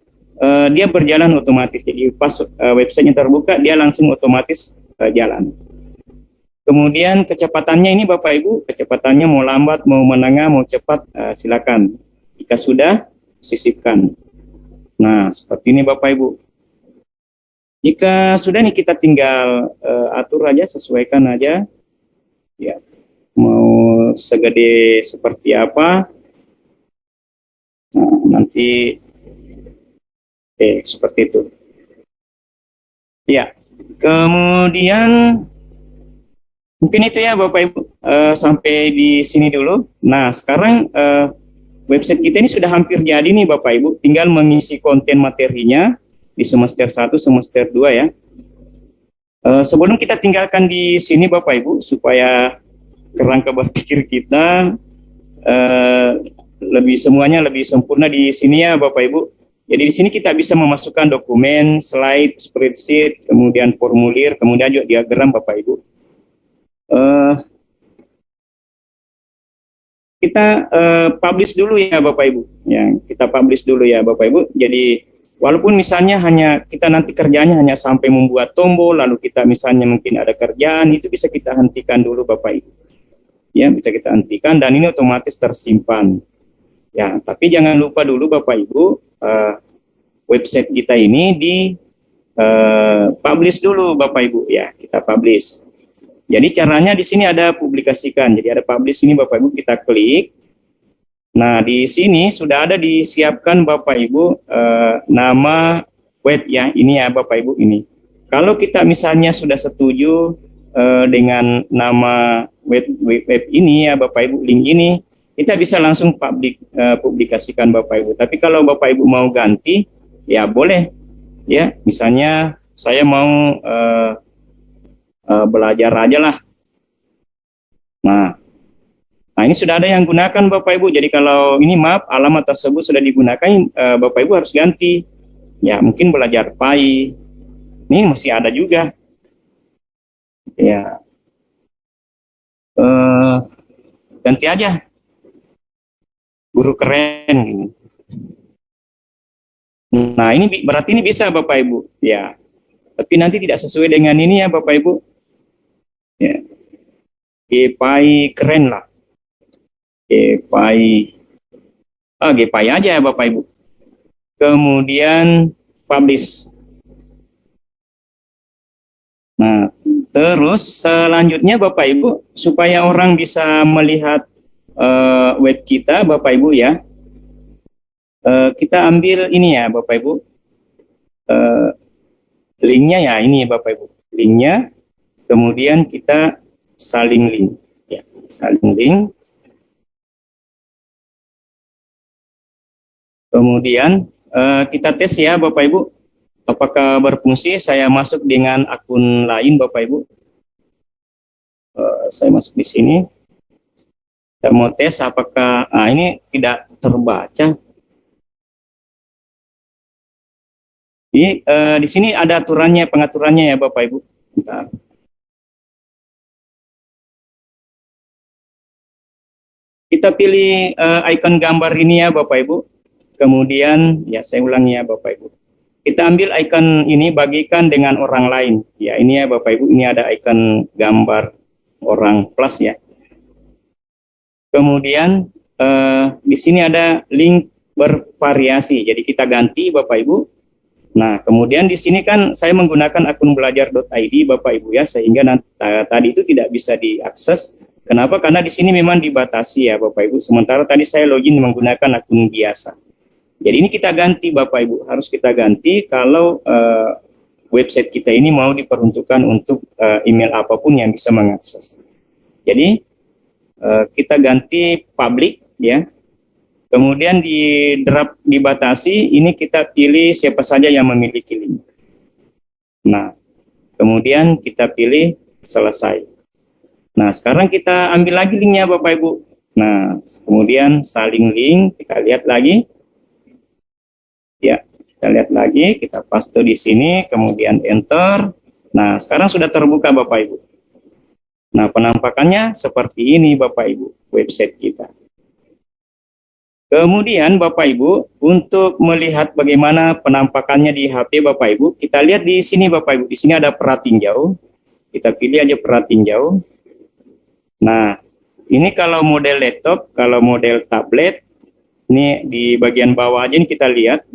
dia berjalan otomatis. Jadi pas websitenya terbuka, dia langsung otomatis jalan. Kemudian kecepatannya ini Bapak Ibu, kecepatannya mau lambat, mau menengah, mau cepat, silakan. Jika sudah, sisipkan. Nah, seperti ini Bapak Ibu. Jika sudah nih kita tinggal atur aja, sesuaikan aja. Ya, mau segede seperti apa. Nah, nanti seperti itu. Ya, kemudian mungkin itu ya Bapak Ibu, sampai di sini dulu. Nah, sekarang website kita ini sudah hampir jadi nih Bapak Ibu, tinggal mengisi konten materinya di semester 1, semester 2 ya. Sebelum kita tinggalkan di sini Bapak Ibu, supaya kerangka berpikir kita semuanya lebih sempurna di sini ya Bapak Ibu. Jadi di sini kita bisa memasukkan dokumen, slide, spreadsheet, kemudian formulir, kemudian juga diagram Bapak Ibu. Kita publish dulu ya Bapak Ibu. Ya, kita publish dulu ya Bapak Ibu. Jadi walaupun misalnya kita nanti kerjanya hanya sampai membuat tombol, lalu kita misalnya mungkin ada kerjaan, itu bisa kita hentikan dulu Bapak Ibu. Ya, bisa kita hentikan dan ini otomatis tersimpan. Ya, tapi jangan lupa dulu Bapak Ibu, website kita ini di publish dulu Bapak Ibu ya, kita publish. Jadi caranya di sini ada publikasikan. Jadi ada publish ini Bapak Ibu, kita klik. Nah, di sini sudah ada disiapkan Bapak Ibu nama web ya. Ini ya Bapak Ibu ini. Kalau kita misalnya sudah setuju dengan nama web ini ya Bapak Ibu, link ini, kita bisa langsung publikasikan Bapak Ibu. Tapi kalau Bapak Ibu mau ganti, ya boleh. Ya, misalnya saya mau belajar aja lah. Nah, ini sudah ada yang gunakan Bapak Ibu. Jadi kalau ini maaf, alamat tersebut sudah digunakan, Bapak Ibu harus ganti. Ya, mungkin belajar PAI. Ini masih ada juga. Ya, ganti aja. Guru keren. Nah, ini berarti ini bisa Bapak Ibu. Ya, tapi nanti tidak sesuai dengan ini ya Bapak Ibu. Ya, GPI keren lah. GPI aja ya Bapak Ibu. Kemudian publish. Nah, terus selanjutnya Bapak Ibu, supaya orang bisa melihat web kita Bapak Ibu ya, kita ambil ini ya Bapak Ibu, linknya ya ini Bapak Ibu, linknya, kemudian kita saling link, ya, saling link. Kemudian kita tes ya Bapak Ibu, apakah berfungsi. Saya masuk dengan akun lain Bapak Ibu. Saya masuk di sini. Saya mau tes apakah ini tidak terbaca. Ini di sini ada aturannya, pengaturannya ya Bapak Ibu. Bentar. Kita pilih icon gambar ini ya Bapak Ibu. Kemudian ya saya ulangi ya Bapak Ibu. Kita ambil icon ini, bagikan dengan orang lain. Ya ini ya Bapak Ibu, ini ada icon gambar orang plus ya. Kemudian di sini ada link bervariasi. Jadi kita ganti Bapak Ibu. Nah, kemudian di sini kan saya menggunakan akun belajar.id Bapak Ibu ya, sehingga tadi itu tidak bisa diakses Kenapa? Karena di sini memang dibatasi ya Bapak Ibu. Sementara tadi saya login menggunakan akun biasa. Jadi ini kita ganti Bapak Ibu, harus kita ganti kalau website kita ini mau diperuntukkan untuk email apapun yang bisa mengakses. Jadi kita ganti public ya. Kemudian di drop dibatasi, ini kita pilih siapa saja yang memiliki link. Nah, kemudian kita pilih selesai. Nah, sekarang kita ambil lagi linknya Bapak Ibu. Nah, kemudian salin link, kita lihat lagi. Ya, kita lihat lagi, kita paste di sini, kemudian enter. Nah, sekarang sudah terbuka Bapak Ibu. Nah, penampakannya seperti ini Bapak Ibu, website kita. Kemudian Bapak Ibu, untuk melihat bagaimana penampakannya di HP Bapak Ibu, kita lihat di sini Bapak Ibu. Di sini ada peratinjau. Kita pilih aja peratinjau. Nah, ini kalau model laptop, kalau model tablet, ini di bagian bawah aja ini kita lihat.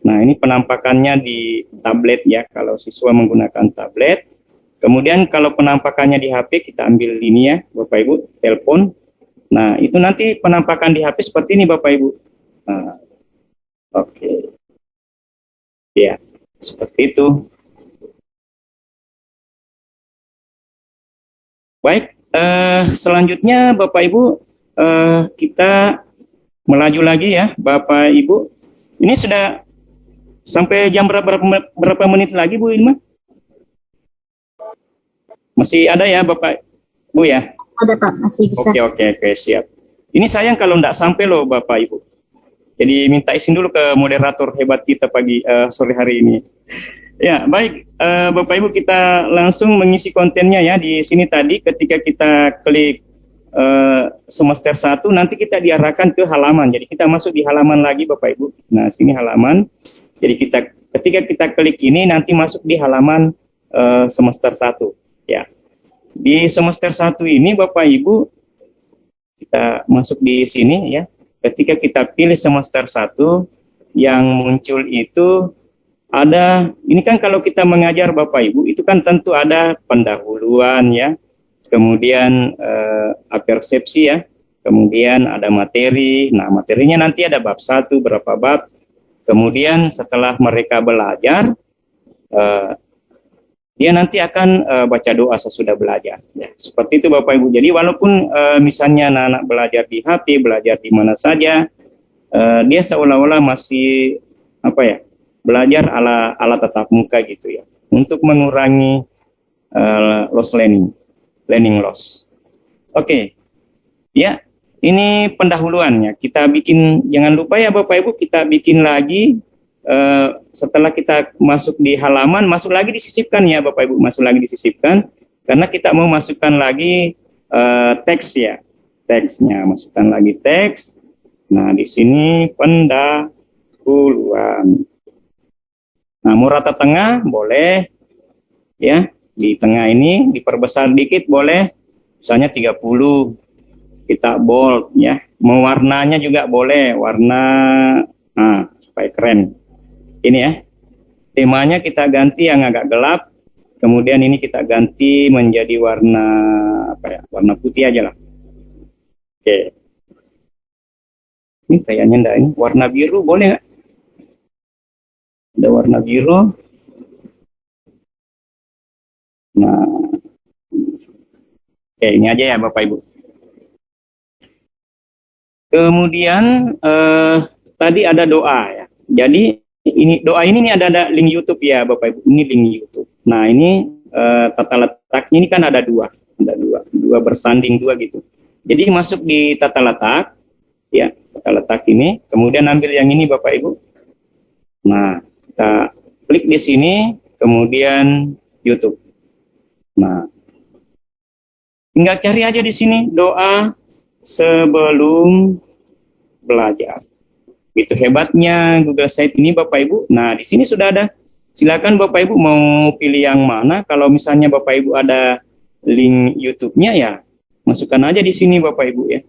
Nah, ini penampakannya di tablet ya, kalau siswa menggunakan tablet. Kemudian kalau penampakannya di HP, kita ambil ini ya, Bapak Ibu, telepon. Nah, itu nanti penampakan di HP seperti ini Bapak Ibu. Nah, oke. Ya, seperti itu. Baik. Selanjutnya Bapak Ibu, kita melaju lagi ya Bapak Ibu. Ini sudah sampai jam berapa menit lagi Bu Ilma? Masih ada ya Bapak Bu ya? Ada Pak, masih bisa. Oke, siap. Ini sayang kalau enggak sampai loh Bapak Ibu. Jadi minta izin dulu ke moderator hebat kita sore hari ini. Ya, baik Bapak Ibu, kita langsung mengisi kontennya ya. Di sini tadi ketika kita klik semester 1 nanti kita diarahkan ke halaman. Jadi kita masuk di halaman lagi Bapak Ibu. Nah, sini halaman. Jadi ketika kita klik ini nanti masuk di halaman semester 1 ya. Di semester 1 ini Bapak Ibu kita masuk di sini ya. Ketika kita pilih semester 1 yang muncul itu ada, ini kan kalau kita mengajar Bapak Ibu, itu kan tentu ada pendahuluan ya, kemudian apersepsi ya, kemudian ada materi. Nah, materinya nanti ada bab 1, berapa bab. Kemudian setelah mereka belajar, dia nanti akan baca doa sesudah belajar. Ya, seperti itu Bapak Ibu. Jadi walaupun misalnya anak-anak belajar di HP, belajar di mana saja, dia seolah-olah masih belajar ala tatap muka gitu ya, untuk mengurangi loss learning loss. Oke. Ya, ini pendahuluannya. Kita bikin, jangan lupa ya Bapak Ibu, kita bikin lagi setelah kita masuk di halaman, masuk lagi disisipkan ya Bapak Ibu, masuk lagi disisipkan karena kita mau masukkan lagi teks ya. Teksnya, masukkan lagi teks. Nah, di sini pendahuluan. Nah, mau rata tengah boleh ya, di tengah ini diperbesar dikit boleh, misalnya 30, kita bold ya. Mau warnanya juga boleh, warna supaya keren. Ini ya, temanya kita ganti yang agak gelap, kemudian ini kita ganti menjadi warna warna putih aja lah. Oke. Ini kayaknya enggak, ini warna biru boleh nggak? Ada warna biru. Nah, oke, ini aja ya Bapak Ibu. Kemudian tadi ada doa ya. Jadi ini doa ini ada link YouTube ya Bapak Ibu. Ini link YouTube. Nah, ini tata letaknya ini kan ada dua bersanding dua gitu. Jadi masuk di tata letak ya, tata letak ini, kemudian ambil yang ini Bapak Ibu. Nah, kita klik di sini, kemudian YouTube. Nah, tinggal cari aja di sini doa sebelum belajar. Itu hebatnya Google Site ini Bapak Ibu. Nah, di sini sudah ada. Silakan Bapak Ibu mau pilih yang mana. Kalau misalnya Bapak Ibu ada link YouTube-nya ya, masukkan aja di sini Bapak Ibu ya.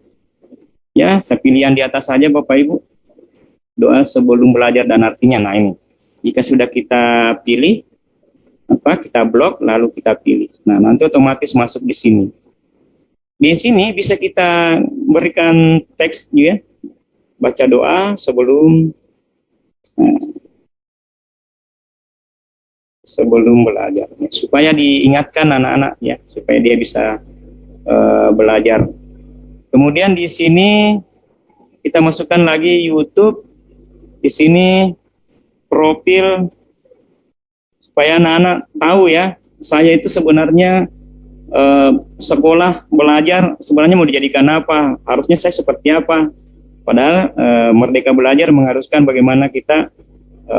Ya, saya pilih yang di atas saja Bapak Ibu. Doa sebelum belajar dan artinya. Nah, ini. Jika sudah kita pilih, kita blok lalu kita pilih. Nah, nanti otomatis masuk di sini. di sini bisa kita berikan teks ya, baca doa sebelum belajar, ya, supaya diingatkan anak-anak ya, supaya dia bisa belajar. Kemudian di sini kita masukkan lagi YouTube, di sini profil, supaya anak-anak tahu ya, saya itu sebenarnya sekolah belajar sebenarnya mau dijadikan apa, harusnya saya seperti apa. Padahal Merdeka Belajar mengharuskan bagaimana kita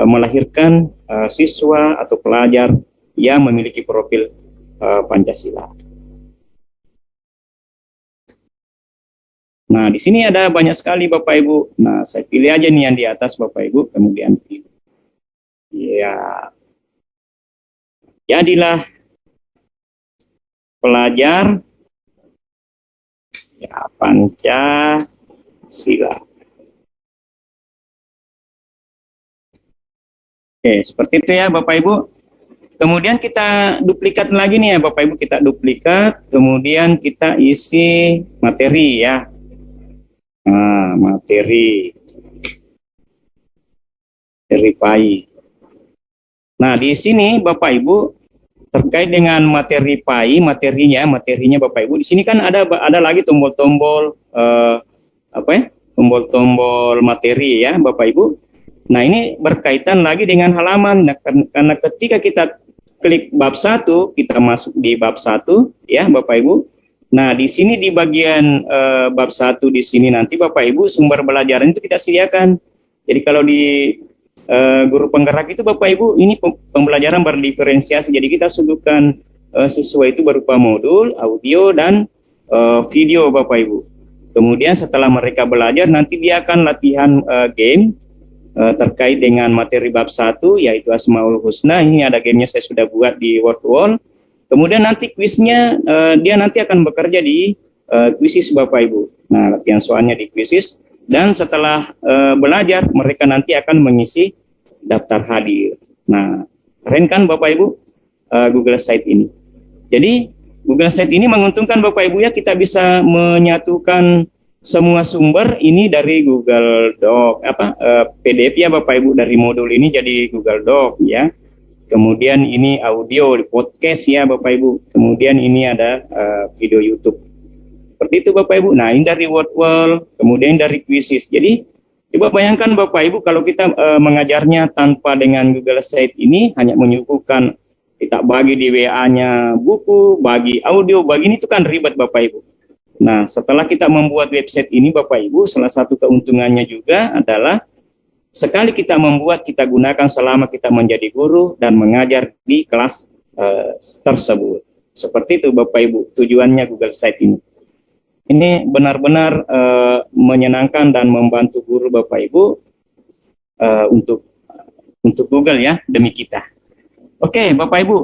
melahirkan siswa atau pelajar yang memiliki profil Pancasila. Nah, di sini ada banyak sekali Bapak Ibu. Nah, saya pilih aja nih yang di atas Bapak Ibu, kemudian pilih. Ya, jadilah pelajar ya Pancasila. Oke, seperti itu ya Bapak Ibu. Kemudian kita duplikat lagi nih ya Bapak Ibu, kita duplikat, kemudian kita isi materi ya. Nah, materi PAI. Nah, di sini Bapak Ibu terkait dengan materi PAI, materinya Bapak Ibu. Di sini kan ada lagi tombol-tombol tombol-tombol materi ya Bapak Ibu. Nah, ini berkaitan lagi dengan halaman. Nah, karena ketika kita klik bab 1, kita masuk di bab 1 ya Bapak Ibu. Nah, di sini di bagian bab 1 di sini nanti Bapak Ibu sumber belajaran itu kita sediakan. Jadi kalau di guru penggerak itu Bapak Ibu, ini pembelajaran berdiferensiasi. Jadi kita suguhkan siswa itu berupa modul, audio, dan video Bapak Ibu. Kemudian setelah mereka belajar, nanti dia akan latihan game terkait dengan materi bab 1, yaitu Asmaul Husna. Ini ada gamenya saya sudah buat di Wordwall. Kemudian nanti kuisnya dia nanti akan bekerja di kuisis Bapak Ibu. Nah, latihan soalnya di kuisis. Dan setelah belajar, mereka nanti akan mengisi daftar hadir. Nah, keren kan Bapak Ibu Google Site ini. Jadi Google Site ini menguntungkan Bapak Ibu ya, kita bisa menyatukan semua sumber ini dari Google Doc, PDF ya Bapak Ibu, dari modul ini jadi Google Doc ya. Kemudian ini audio di podcast ya Bapak Ibu. Kemudian ini ada video YouTube. Seperti itu Bapak Ibu. Nah, ini dari Wordwall, kemudian dari Quizzes. Jadi coba bayangkan Bapak Ibu kalau kita mengajarnya tanpa dengan Google Site ini, hanya menyuguhkan kita bagi di WA-nya buku, bagi audio, bagi ini itu kan ribet Bapak Ibu. Nah, setelah kita membuat website ini Bapak Ibu, salah satu keuntungannya juga adalah sekali kita membuat, kita gunakan selama kita menjadi guru dan mengajar di kelas tersebut. Seperti itu Bapak Ibu, tujuannya Google Site ini. Ini benar-benar menyenangkan dan membantu guru Bapak Ibu untuk Google ya, demi kita. Oke Bapak Ibu,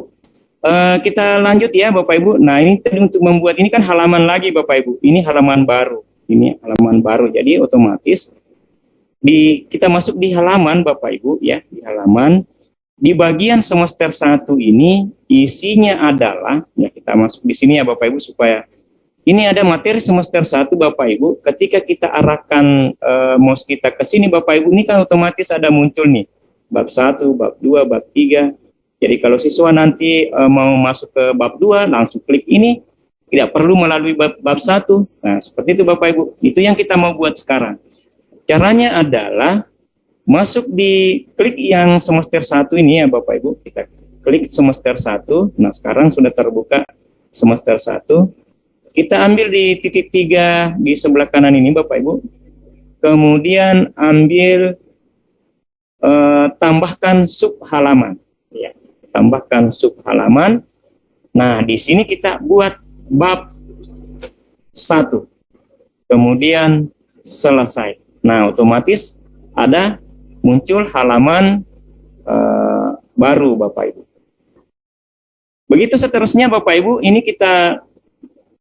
kita lanjut ya Bapak Ibu. Nah, ini tadi untuk membuat ini kan halaman lagi Bapak Ibu. Ini halaman baru. Ini halaman baru. Jadi otomatis kita masuk di halaman Bapak Ibu ya, di halaman di bagian semester 1 ini isinya adalah ya, kita masuk di sini ya Bapak Ibu, supaya ini ada materi semester 1 Bapak Ibu. Ketika kita arahkan mouse kita ke sini Bapak Ibu, ini kan otomatis ada muncul nih bab 1, bab 2, bab 3. Jadi kalau siswa nanti mau masuk ke bab 2, langsung klik ini, tidak perlu melalui bab 1. Nah, seperti itu Bapak Ibu. Itu yang kita mau buat sekarang. Caranya adalah masuk di klik yang semester 1 ini ya Bapak Ibu. Kita klik semester 1. Nah, sekarang sudah terbuka semester 1. Kita ambil di titik 3 di sebelah kanan ini Bapak Ibu. Kemudian ambil tambahkan sub halaman. Ya, tambahkan sub halaman. Nah, di sini kita buat bab 1. Kemudian selesai. Nah, otomatis ada muncul halaman baru Bapak Ibu. Begitu seterusnya Bapak Ibu, ini kita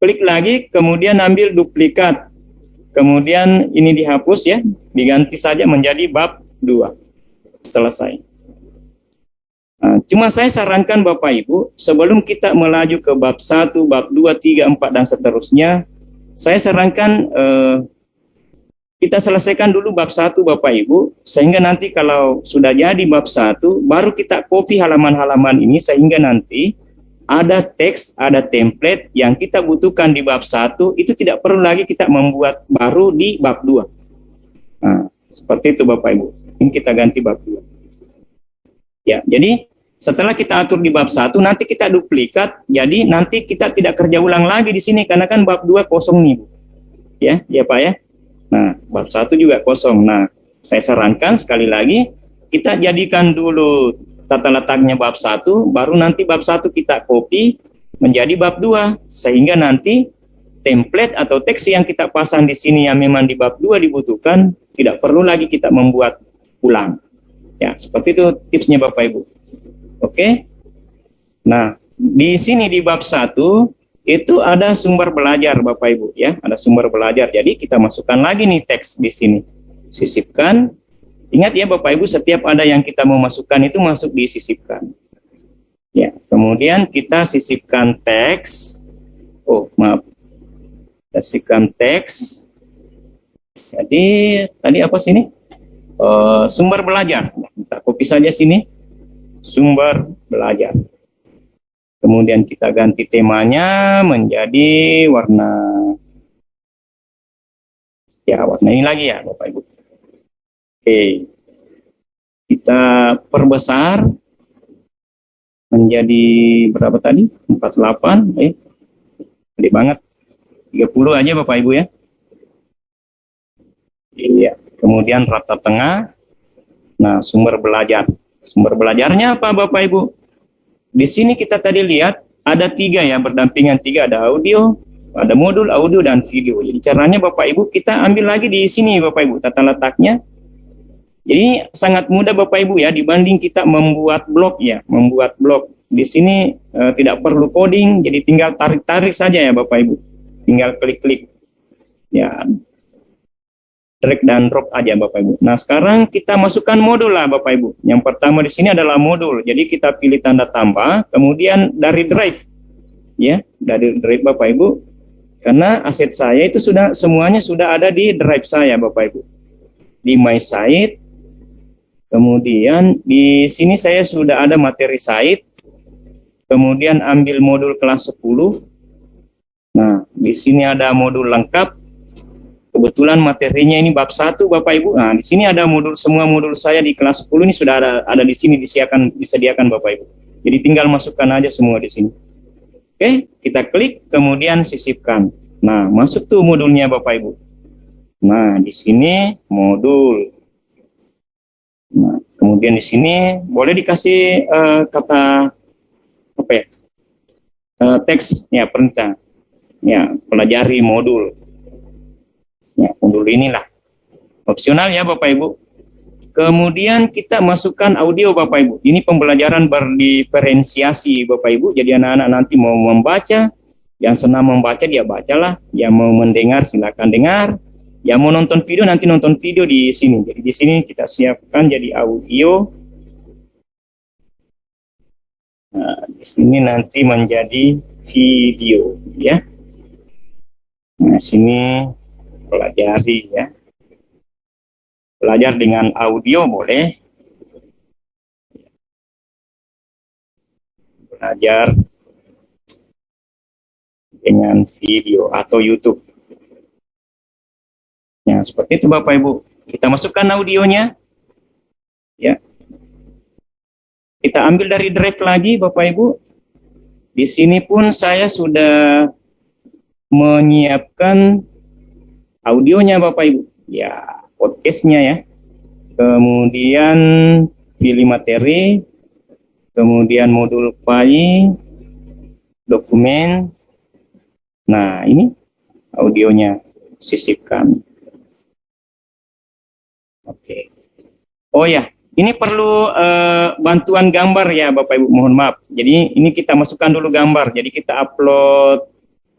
klik lagi, kemudian ambil duplikat. Kemudian ini dihapus ya, diganti saja menjadi bab 2. Selesai. Nah, cuma saya sarankan Bapak Ibu, sebelum kita melaju ke bab 1, bab 2, 3, 4, dan seterusnya, saya sarankan kita selesaikan dulu bab 1 Bapak Ibu, sehingga nanti kalau sudah jadi bab 1, baru kita copy halaman-halaman ini, sehingga nanti ada teks, ada template yang kita butuhkan di bab 1, itu tidak perlu lagi kita membuat baru di bab 2. Nah, seperti itu Bapak Ibu. Ini kita ganti bab 2. Ya, jadi setelah kita atur di bab 1, nanti kita duplikat, jadi nanti kita tidak kerja ulang lagi di sini, karena kan bab 2 kosong nih Bu. Ya Pak ya. Nah, bab 1 juga kosong. Nah, saya sarankan sekali lagi, kita jadikan dulu tata letaknya bab 1, baru nanti bab 1 kita copy menjadi bab 2, sehingga nanti template atau teks yang kita pasang di sini yang memang di bab 2 dibutuhkan, tidak perlu lagi kita membuat ulang. Ya, seperti itu tipsnya Bapak Ibu. Oke? Nah, di sini di bab 1, itu ada sumber belajar Bapak Ibu ya, ada sumber belajar. Jadi kita masukkan lagi nih teks di sini. Sisipkan. Ingat ya Bapak Ibu, setiap ada yang kita mau masukkan itu masuk disisipkan. Ya, kemudian kita sisipkan teks. Oh, maaf. Kita sisipkan teks. Jadi tadi apa sini? Sumber belajar. Kita copy saja sini. Sumber belajar. Kemudian kita ganti temanya menjadi warna ini lagi ya Bapak Ibu. Oke. Kita perbesar menjadi berapa tadi? 48. Gede banget. 30 aja Bapak Ibu ya. Iya. Kemudian rata tengah. Nah, sumber belajar. Sumber belajarnya apa Bapak Ibu? Di sini kita tadi lihat ada 3 ya, berdampingan 3, ada audio, ada modul audio dan video. Jadi caranya Bapak Ibu kita ambil lagi di sini Bapak Ibu tata letaknya. Jadi sangat mudah Bapak Ibu ya, dibanding kita membuat blog ya, membuat blog. Di sini tidak perlu coding, jadi tinggal tarik-tarik saja ya Bapak Ibu. Tinggal klik-klik. Ya, drag dan drop aja Bapak Ibu. Nah, sekarang kita masukkan modul lah Bapak Ibu. Yang pertama di sini adalah modul. Jadi kita pilih tanda tambah, kemudian dari drive. Ya, dari drive Bapak Ibu. Karena aset saya itu semuanya sudah ada di drive saya Bapak Ibu. Di my site. Kemudian di sini saya sudah ada materi site. Kemudian ambil modul kelas 10. Nah, di sini ada modul lengkap. Kebetulan materinya ini bab 1 Bapak Ibu. Nah, di sini ada semua modul saya di kelas 10 ini sudah ada di sini disediakan Bapak Ibu. Jadi tinggal masukkan aja semua di sini. Oke, kita klik kemudian sisipkan. Nah, masuk tuh modulnya Bapak Ibu. Nah, di sini modul. Nah, kemudian di sini boleh dikasih kata apa ya? Teks ya, perintah. Ya, pelajari modul. Ya, modul inilah opsional ya Bapak Ibu. Kemudian kita masukkan audio Bapak Ibu. Ini pembelajaran berdiferensiasi Bapak Ibu. Jadi anak-anak nanti mau membaca, yang senang membaca dia bacalah, yang mau mendengar silakan dengar, yang mau nonton video nanti nonton video di sini. Jadi di sini kita siapkan jadi audio. Nah, di sini nanti menjadi video ya. Nah, sini pelajari ya. Belajar dengan audio boleh. Belajar dengan video atau YouTube. Ya, seperti itu Bapak Ibu. Kita masukkan audionya. Ya. Kita ambil dari drive lagi Bapak Ibu. Di sini pun saya sudah menyiapkan audionya Bapak Ibu, ya podcastnya ya. Kemudian pilih materi, kemudian modul file, dokumen. Nah, ini audionya sisipkan. Oke. Oh ya, ini perlu bantuan gambar ya Bapak Ibu, mohon maaf. Jadi ini kita masukkan dulu gambar. Jadi kita upload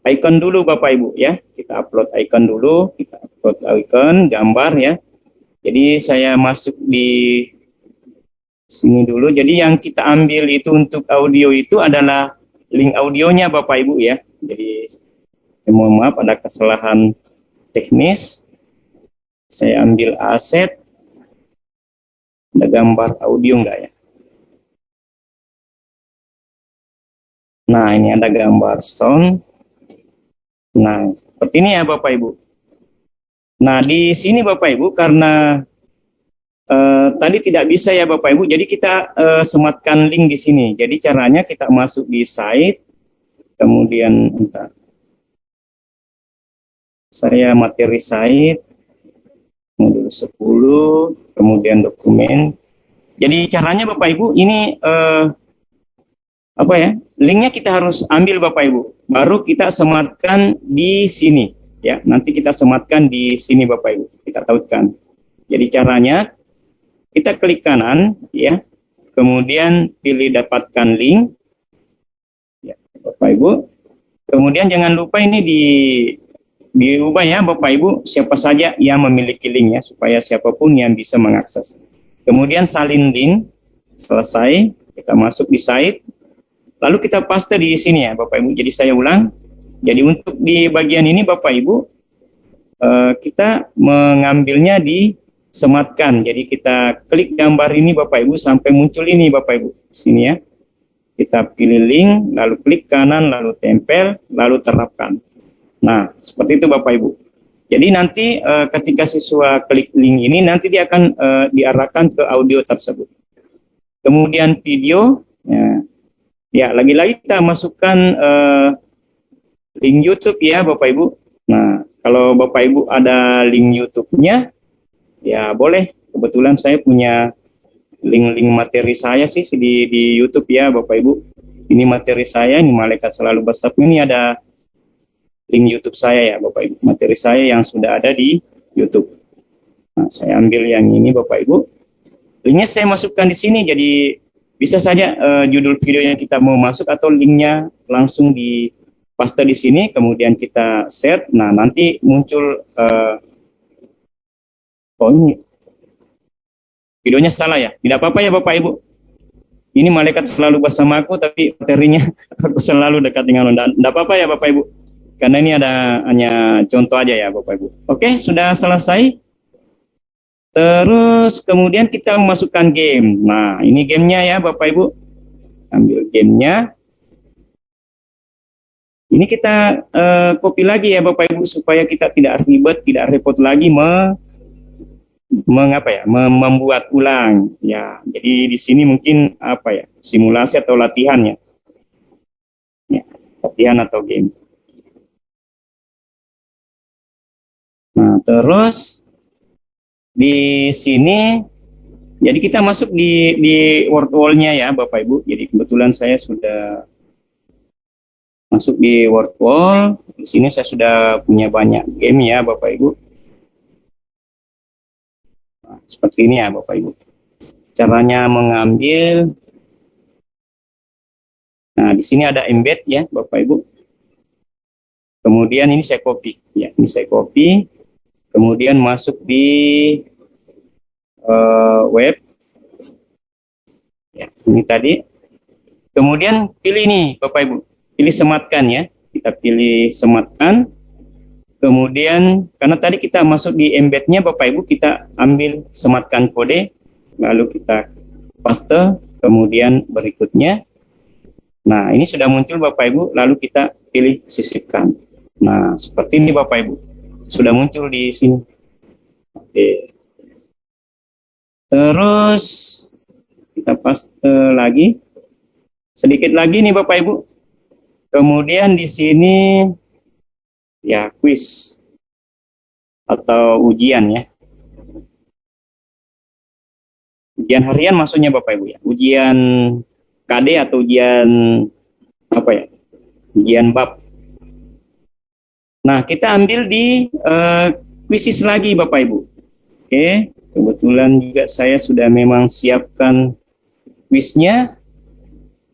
icon dulu Bapak Ibu ya. Kita upload icon dulu, kita upload icon gambar ya. Jadi saya masuk di sini dulu. Jadi yang kita ambil itu untuk audio itu adalah link audionya Bapak Ibu ya. Jadi Mohon maaf ada kesalahan teknis. Saya ambil aset. Ada gambar audio enggak ya? Nah, ini ada gambar sound. Nah, seperti ini ya Bapak Ibu. Nah, di sini Bapak Ibu karena tadi tidak bisa ya Bapak Ibu, jadi kita sematkan link di sini. Jadi caranya kita masuk di site, kemudian bentar. Saya materi site, modul 10, kemudian dokumen. Jadi caranya Bapak Ibu ini apa ya? Linknya kita harus ambil Bapak Ibu, baru kita sematkan di sini ya. Nanti kita sematkan di sini Bapak Ibu, kita tautkan. Jadi caranya kita klik kanan ya, kemudian pilih dapatkan link ya Bapak Ibu. Kemudian jangan lupa ini diubah ya Bapak Ibu, siapa saja yang memiliki link ya, supaya siapapun yang bisa mengakses. Kemudian salin link, selesai, kita masuk di site, lalu kita paste di sini ya Bapak Ibu. Jadi saya ulang, jadi untuk di bagian ini Bapak Ibu, kita mengambilnya di sematkan. Jadi kita klik gambar ini Bapak Ibu sampai muncul ini Bapak Ibu. Sini ya. Kita pilih link, lalu klik kanan, lalu tempel, lalu terapkan. Nah, seperti itu Bapak Ibu. Jadi nanti ketika siswa klik link ini, nanti dia akan diarahkan ke audio tersebut. Kemudian video, ya lagi-lagi kita masukkan link YouTube ya Bapak Ibu. Nah, kalau Bapak Ibu ada link YouTube-nya, ya boleh. Kebetulan saya punya link-link materi saya sih di YouTube ya Bapak Ibu. Ini materi saya, ini Malaikat Selalu Berstabil. Ini ada link YouTube saya ya Bapak Ibu. Materi saya yang sudah ada di YouTube. Nah, saya ambil yang ini Bapak Ibu. Linknya saya masukkan di sini. Jadi bisa saja judul video yang kita mau masuk atau linknya langsung di paste di sini. Kemudian kita share. Nah nanti muncul oh ini videonya salah ya. Tidak apa-apa ya Bapak Ibu. Ini Malaikat Selalu Bersama Aku, tapi materinya aku selalu dekat dengan Anda. Tidak apa-apa ya Bapak Ibu. Karena ini ada hanya contoh aja ya Bapak Ibu. Oke, sudah selesai. Terus kemudian kita memasukkan game. Nah, ini gamenya ya Bapak Ibu. Ambil gamenya. Ini kita copy lagi ya Bapak Ibu supaya kita tidak ribet, tidak repot lagi membuat ulang ya. Jadi di sini mungkin apa ya, simulasi atau latihan ya, latihan atau game. Nah terus di sini jadi kita masuk di word wall-nya ya Bapak Ibu. Jadi kebetulan saya sudah masuk di word wall. Di sini saya sudah punya banyak game ya Bapak Ibu. Seperti ini ya Bapak Ibu. Caranya mengambil. Nah, di sini ada embed ya Bapak Ibu. Kemudian ini saya copy ya, ini saya copy. Kemudian masuk di web. Ya, ini tadi. Kemudian pilih nih Bapak Ibu. Pilih sematkan ya. Kita pilih sematkan. Kemudian karena tadi kita masuk di embednya Bapak Ibu, kita ambil sematkan kode, lalu kita paste, kemudian berikutnya. Nah ini sudah muncul Bapak Ibu, lalu kita pilih sisipkan. Nah seperti ini Bapak Ibu, sudah muncul di sini. Oke. Terus kita paste lagi, sedikit lagi nih Bapak Ibu. Kemudian di sini ya kuis atau ujian ya. Ujian harian maksudnya Bapak Ibu ya. Ujian KD atau ujian apa ya? Ujian bab. Nah, kita ambil di kuisis lagi Bapak Ibu. Oke, kebetulan juga saya sudah memang siapkan kuisnya.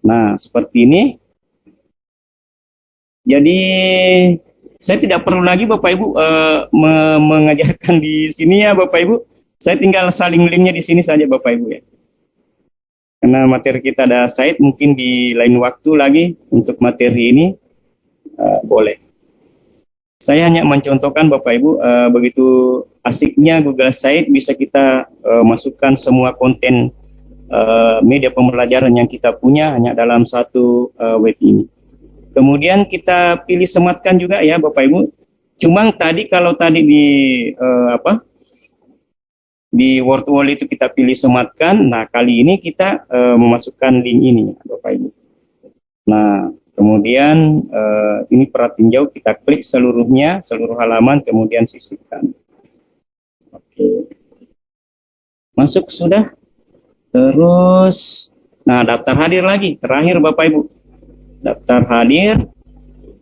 Nah, seperti ini. Jadi saya tidak perlu lagi Bapak Ibu mengajarkan di sini ya Bapak Ibu. Saya tinggal saling linknya di sini saja Bapak Ibu ya. Karena materi kita ada site, mungkin di lain waktu lagi untuk materi ini boleh. Saya hanya mencontohkan Bapak Ibu, begitu asiknya Google Site bisa kita masukkan semua konten media pembelajaran yang kita punya hanya dalam satu web ini. Kemudian kita pilih sematkan juga ya Bapak Ibu. Cuma tadi kalau tadi di di Word Wall itu kita pilih sematkan. Nah, kali ini kita memasukkan link ini, Bapak Ibu. Nah, kemudian ini perhatiin jauh, kita klik seluruhnya, seluruh halaman, kemudian sisipkan. Oke. Masuk sudah. Terus, nah daftar hadir lagi. Terakhir Bapak Ibu. Daftar hadir.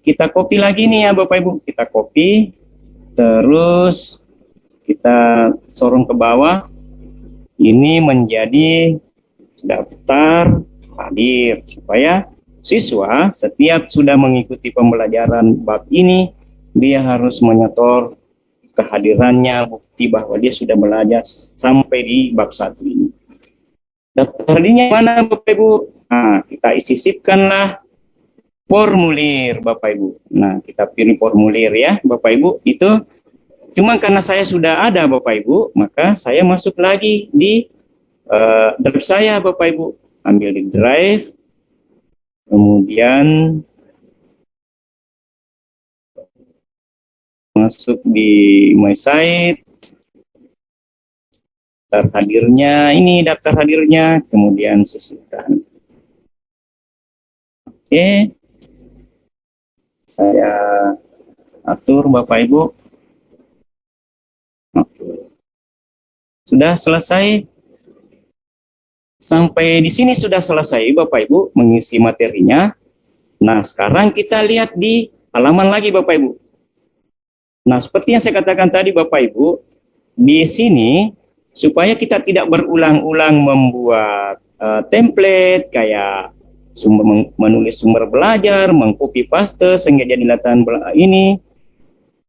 Kita copy lagi nih ya Bapak Ibu. Kita copy. Terus kita sorong ke bawah, ini menjadi daftar hadir supaya siswa setiap sudah mengikuti pembelajaran bab ini, dia harus menyetor kehadirannya, bukti bahwa dia sudah belajar sampai di bab 1 ini. Daftar hadirnya mana Bapak Ibu? Nah, kita sisipkanlah formulir Bapak Ibu. Nah, kita pilih formulir ya Bapak Ibu, itu cuma karena saya sudah ada Bapak Ibu, maka saya masuk lagi di drive saya Bapak Ibu. Ambil di drive, kemudian masuk di my site, daftar hadirnya, ini daftar hadirnya, kemudian sisipkan. Oke, saya atur Bapak Ibu. Oke. Sudah selesai. Sampai di sini sudah selesai Bapak Ibu mengisi materinya. Nah, sekarang kita lihat di halaman lagi Bapak Ibu. Nah, seperti yang saya katakan tadi Bapak Ibu, di sini supaya kita tidak berulang-ulang membuat template kayak menulis sumber belajar, mengcopy paste sehingga jadi latihan ini,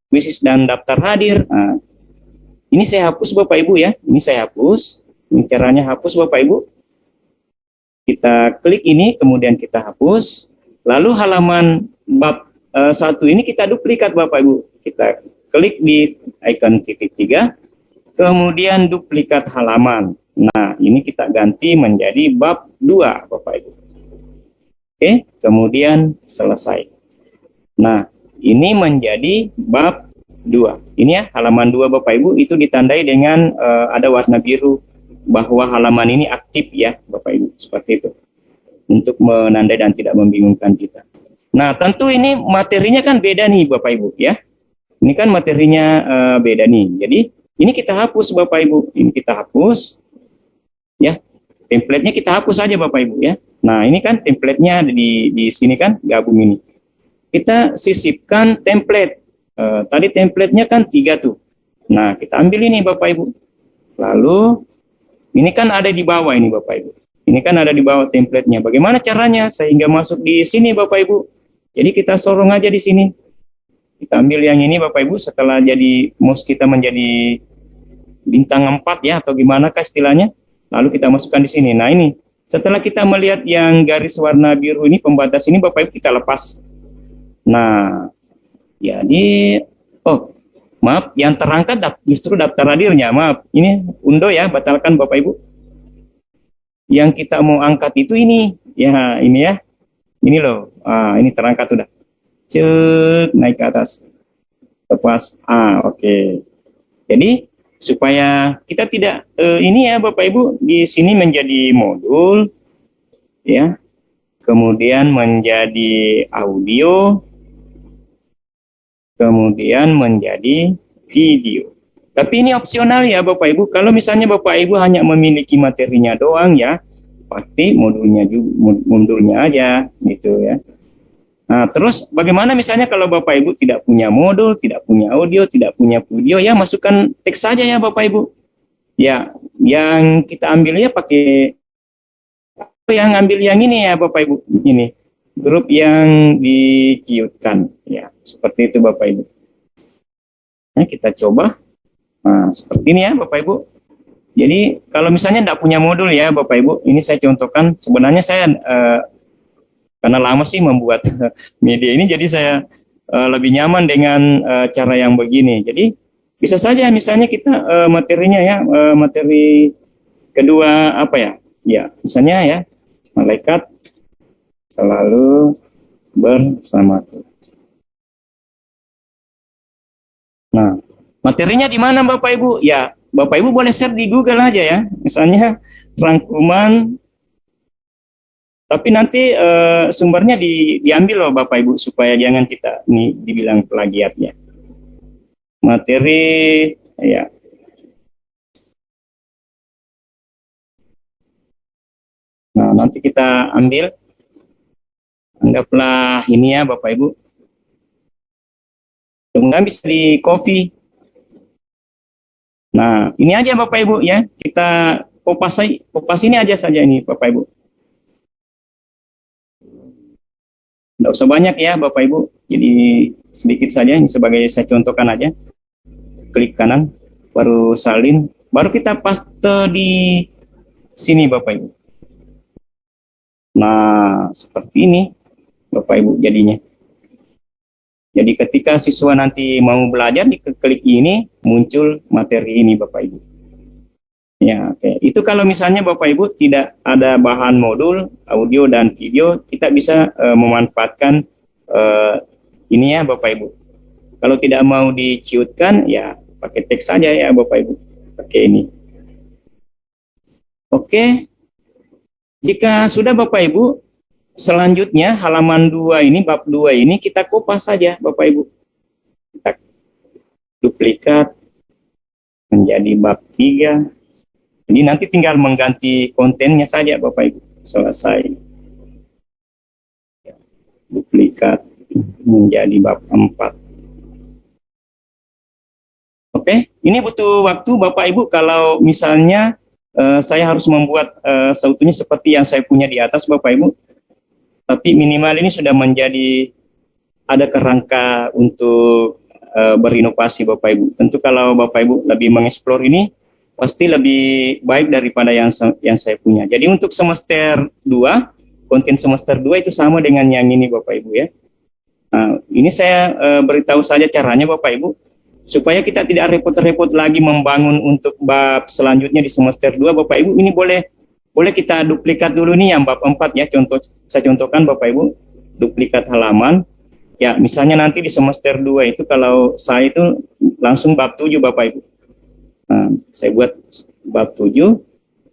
quizzes dan daftar hadir. Nah, ini saya hapus Bapak Ibu ya. Ini saya hapus. Ini caranya hapus Bapak Ibu. Kita klik ini, kemudian kita hapus. Lalu halaman bab 1 ini kita duplikat Bapak Ibu. Kita klik di icon titik 3. Kemudian duplikat halaman. Nah, ini kita ganti menjadi bab 2 Bapak Ibu. Oke, kemudian selesai. Nah, ini menjadi bab 2. Ini ya halaman 2 Bapak Ibu, itu ditandai dengan ada warna biru bahwa halaman ini aktif ya Bapak Ibu, seperti itu. Untuk menandai dan tidak membingungkan kita. Nah, tentu ini materinya kan beda nih Bapak Ibu ya. Ini kan materinya beda nih. Jadi ini kita hapus Bapak Ibu. Ini kita hapus ya. Template-nya kita hapus saja Bapak Ibu ya. Nah, ini kan template-nya ada di sini kan, gabung ini. Kita sisipkan template. Tadi template-nya kan 3 tuh. Nah, kita ambil ini Bapak Ibu. Lalu, ini kan ada di bawah ini Bapak Ibu. Ini kan ada di bawah template-nya. Bagaimana caranya sehingga masuk di sini Bapak Ibu? Jadi kita sorong aja di sini. Kita ambil yang ini Bapak Ibu, setelah jadi mouse kita menjadi bintang 4 ya, atau gimana kah istilahnya. Lalu kita masukkan di sini. Nah ini, setelah kita melihat yang garis warna biru ini, pembatas ini Bapak Ibu kita lepas. Nah, jadi, oh maaf, yang terangkat justru daftar hadirnya, maaf. Ini undo ya, batalkan Bapak Ibu. Yang kita mau angkat itu ini, ya ini ya. Ini loh, ini terangkat sudah. Cek, naik ke atas. Lepas, oke. Jadi, supaya kita tidak, ini ya Bapak Ibu, di sini menjadi modul, ya. Kemudian menjadi audio, kemudian menjadi video. Tapi ini opsional ya Bapak Ibu. Kalau misalnya Bapak Ibu hanya memiliki materinya doang ya, pasti modulnya aja gitu ya. Nah, terus bagaimana misalnya kalau Bapak Ibu tidak punya modul, tidak punya audio, tidak punya video, ya masukkan teks saja ya Bapak Ibu. Ya, yang kita ambil ya pakai yang ambil yang ini ya Bapak Ibu. Ini grup yang diciutkan ya, seperti itu Bapak Ibu. Nah, kita coba. Nah, seperti ini ya Bapak Ibu. Jadi kalau misalnya tidak punya modul ya Bapak Ibu, ini saya contohkan. Sebenarnya saya karena lama sih membuat media ini, jadi saya lebih nyaman dengan cara yang begini. Jadi bisa saja misalnya kita materinya ya, materi kedua apa ya? Ya, misalnya ya, malaikat selalu bersama Tuhan. Nah, materinya di mana Bapak Ibu? Ya, Bapak Ibu boleh share di Google aja ya. Misalnya rangkuman, tapi nanti sumbernya diambil loh Bapak Ibu supaya jangan kita ini dibilang plagiatnya. Materi ya. Nah, nanti kita ambil, anggaplah ini ya Bapak Ibu. Kemudian bisa di copy. Nah, ini aja Bapak Ibu ya. Kita kopas ini aja saja ini Bapak Ibu. Tidak usah banyak ya Bapak Ibu. Jadi sedikit saja, ini sebagai saya contohkan aja. Klik kanan, baru salin, baru kita paste di sini Bapak Ibu. Nah, seperti ini Bapak Ibu jadinya. Jadi ketika siswa nanti mau belajar, diklik ini muncul materi ini Bapak Ibu. Ya, oke. Itu kalau misalnya Bapak Ibu tidak ada bahan modul audio dan video, kita bisa memanfaatkan ini ya Bapak Ibu. Kalau tidak mau diciutkan, ya pakai teks saja ya Bapak Ibu. Pakai ini. Oke. Jika sudah Bapak Ibu, selanjutnya halaman 2 ini, bab 2 ini kita kopas saja Bapak Ibu. Kita duplikat menjadi bab 3. Jadi nanti tinggal mengganti kontennya saja Bapak Ibu. Selesai. Duplikat menjadi bab 4. Oke, ini butuh waktu Bapak Ibu kalau misalnya saya harus membuat seutuhnya seperti yang saya punya di atas Bapak Ibu. Tapi minimal ini sudah menjadi ada kerangka untuk berinovasi Bapak Ibu. Tentu kalau Bapak Ibu lebih mengeksplor ini pasti lebih baik daripada yang saya punya. Jadi untuk semester 2, konten semester 2 itu sama dengan yang ini Bapak Ibu ya. Nah, ini saya beritahu saja caranya Bapak Ibu supaya kita tidak repot-repot lagi membangun untuk bab selanjutnya di semester 2 Bapak Ibu. Ini boleh kita duplikat dulu nih yang bab 4 ya. Saya contohkan Bapak Ibu, duplikat halaman. Ya, misalnya nanti di semester 2 itu kalau saya itu langsung bab 7 Bapak Ibu. Nah, saya buat bab 7.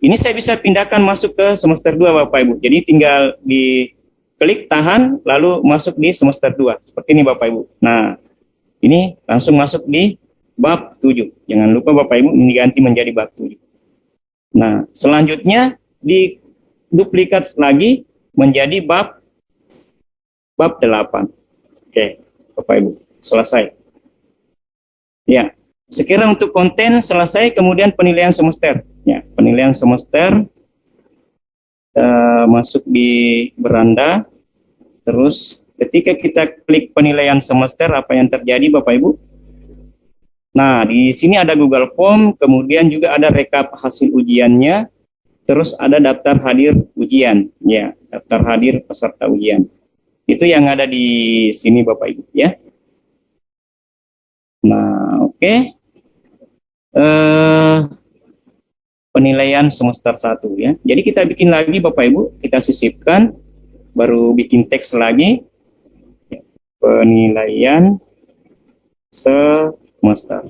Ini saya bisa pindahkan masuk ke semester 2 Bapak Ibu. Jadi tinggal diklik tahan lalu masuk di semester 2. Seperti ini Bapak Ibu. Nah, ini langsung masuk di bab 7. Jangan lupa Bapak Ibu ini ganti menjadi bab 7. Nah, selanjutnya diduplikat lagi menjadi bab 8. Oke, Bapak Ibu, selesai. Ya. Sekira untuk konten selesai, kemudian penilaian semester. Ya, penilaian semester masuk di beranda. Terus ketika kita klik penilaian semester, apa yang terjadi Bapak Ibu? Nah, di sini ada Google Form, kemudian juga ada rekap hasil ujiannya, terus ada daftar hadir ujian. Ya, daftar hadir peserta ujian. Itu yang ada di sini Bapak Ibu ya. Nah, oke. Penilaian semester 1 ya. Jadi kita bikin lagi Bapak Ibu, kita sisipkan, baru bikin teks lagi. Penilaian semester.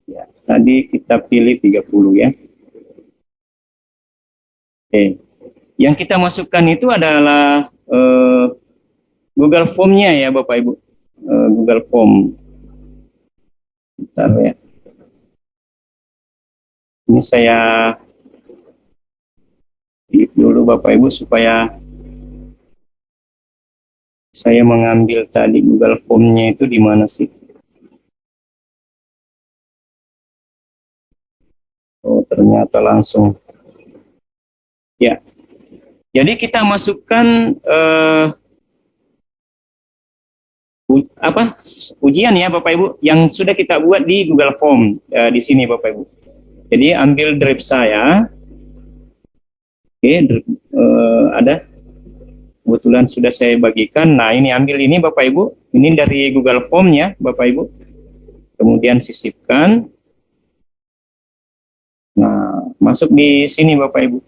Ya, tadi kita pilih 30 ya. Oke. Yang kita masukkan itu adalah Google Form-nya ya Bapak Ibu. Google Form. Bentar ya. Ini saya klik dulu Bapak Ibu supaya saya mengambil tadi Google Form-nya itu di mana sih? Oh, ternyata langsung. Ya. Jadi kita masukkan ujian ya Bapak Ibu yang sudah kita buat di Google Form di sini Bapak Ibu. Jadi ambil drive saya. Oke, ada kebetulan sudah saya bagikan. Nah, ini ambil ini Bapak Ibu, ini dari Google Form-nya Bapak Ibu. Kemudian sisipkan. Nah, masuk di sini Bapak Ibu.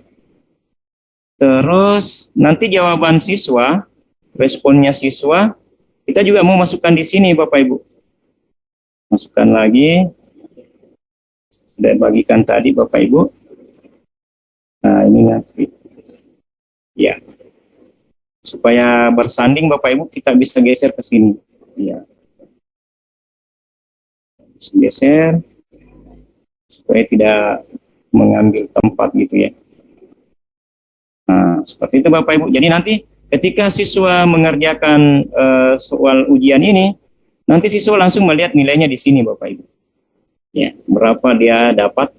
Terus nanti jawaban siswa, responnya siswa, kita juga mau masukkan di sini Bapak Ibu. Masukkan lagi. Sudah bagikan tadi Bapak Ibu. Nah, ini nanti. Ya. Supaya bersanding Bapak Ibu, kita bisa geser ke sini. Ya. Bisa geser supaya tidak mengambil tempat gitu ya. Nah, seperti itu Bapak Ibu. Jadi nanti ketika siswa mengerjakan soal ujian ini, nanti siswa langsung melihat nilainya di sini Bapak Ibu. Ya, berapa dia dapat.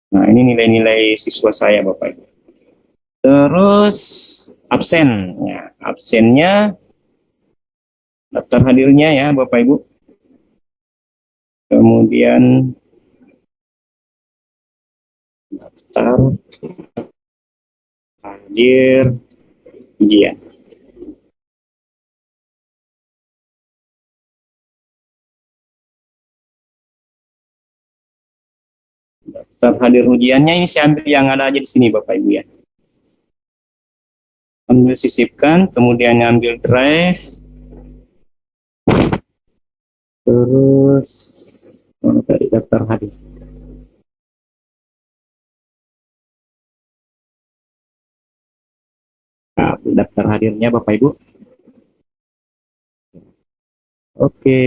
Nah, ini nilai-nilai siswa saya Bapak Ibu. Terus absen. Ya, absennya daftar hadirnya ya Bapak Ibu. Kemudian daftar hadir ujian. Daftar hadir ujiannya ini saya ambil yang ada aja di sini Bapak Ibu ya. Ambil sisipkan, kemudian ambil drive. Terus mana tadi daftar hadir? Nah, daftar hadirnya Bapak Ibu. Oke.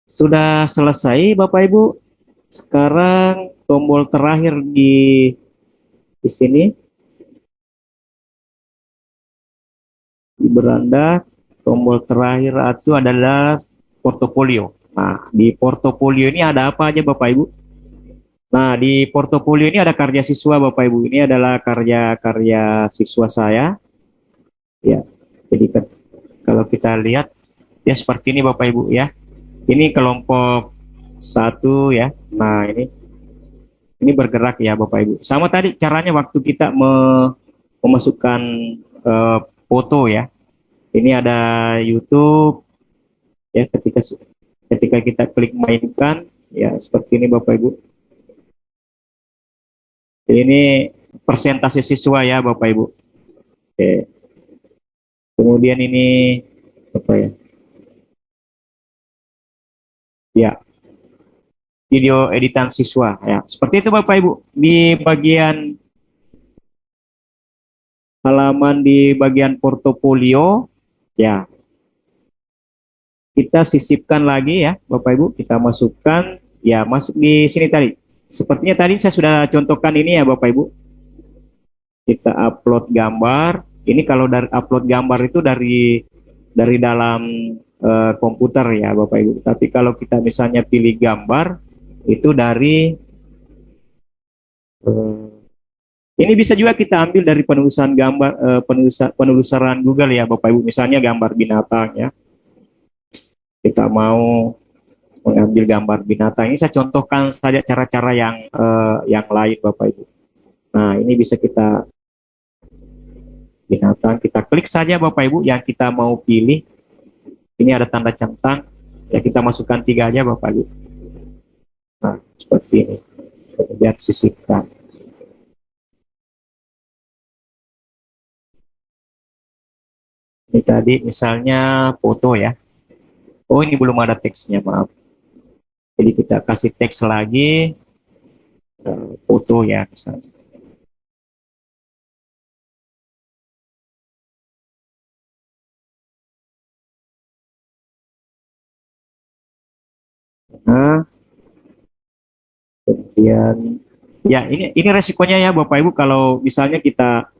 Sudah selesai Bapak Ibu. Sekarang tombol terakhir di sini di beranda, tombol terakhir itu adalah portofolio. Nah, di portofolio ini ada apa aja Bapak Ibu? Nah, di portofolio ini ada karya siswa Bapak Ibu. Ini adalah karya-karya siswa saya. Ya, jadi kalau kita lihat ya seperti ini Bapak Ibu ya. Ini kelompok 1 ya. Nah, ini bergerak ya Bapak Ibu. Sama tadi caranya waktu kita memasukkan foto ya. Ini ada YouTube ya, ketika kita klik mainkan ya seperti ini Bapak Ibu. Ini persentase siswa ya Bapak Ibu. Oke. Kemudian ini apa ya? Ya. Video editan siswa ya. Seperti itu Bapak Ibu. Di bagian halaman di bagian portofolio ya. Kita sisipkan lagi ya Bapak Ibu, kita masukkan ya, masuk di sini tadi. Sepertinya tadi saya sudah contohkan ini ya Bapak Ibu. Kita upload gambar. Ini kalau dari upload gambar itu dari dalam komputer ya Bapak Ibu. Tapi kalau kita misalnya pilih gambar itu dari ini bisa juga kita ambil dari penelusuran gambar, penelusuran Google ya Bapak Ibu. Misalnya gambar binatang ya. Kita mau mengambil gambar binatang. Ini saya contohkan saja cara-cara yang lain Bapak Ibu. Nah, ini bisa kita binatang, kita klik saja Bapak Ibu yang kita mau pilih. Ini ada tanda centang, ya kita masukkan 3 aja Bapak Ibu. Nah, seperti ini. Kemudian sisipkan. Ini tadi misalnya foto ya. Oh, ini belum ada teksnya, maaf. Jadi kita kasih teks lagi, foto ya misalnya. Nah, kemudian ya ini resikonya ya Bapak Ibu kalau misalnya kita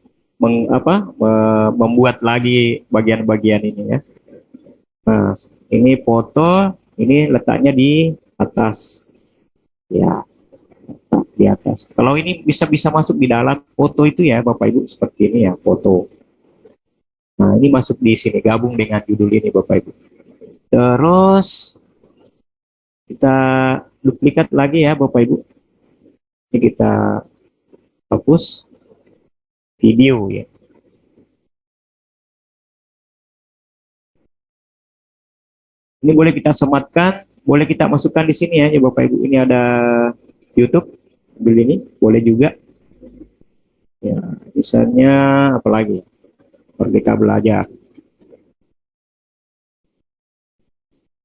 membuat lagi bagian-bagian ini ya. Nah, ini foto, ini letaknya di atas ya, di atas. Kalau ini bisa masuk di dalam foto itu ya Bapak Ibu, seperti ini ya foto. Nah, ini masuk di sini, gabung dengan judul ini Bapak Ibu. Terus kita duplikat lagi ya Bapak Ibu. Ini kita hapus video ya. Ini boleh kita sematkan, boleh kita masukkan di sini ya Bapak Ibu. Ini ada YouTube, ambil ini, boleh juga. Ya, misalnya apa lagi? Merdeka Belajar.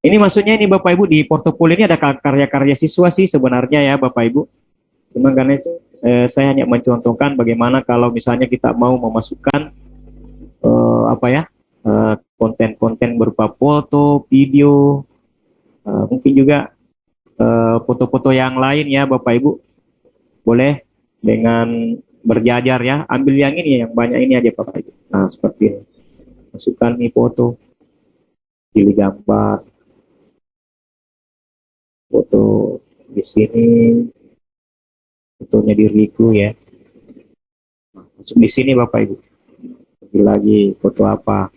Ini maksudnya ini Bapak Ibu, di portofolio ini ada karya-karya siswa sih sebenarnya ya Bapak Ibu. Cuma karena itu, saya hanya mencontohkan bagaimana kalau misalnya kita mau memasukkan konten-konten berupa foto, video, mungkin juga foto-foto yang lain ya Bapak Ibu. Boleh dengan berjajar ya. Ambil yang ini, yang banyak ini aja Bapak Ibu. Nah, seperti ini. Masukkan nih foto, pilih gambar, foto di sini, fotonya diriku ya. Masuk di sini Bapak Ibu. Pilih lagi foto apa.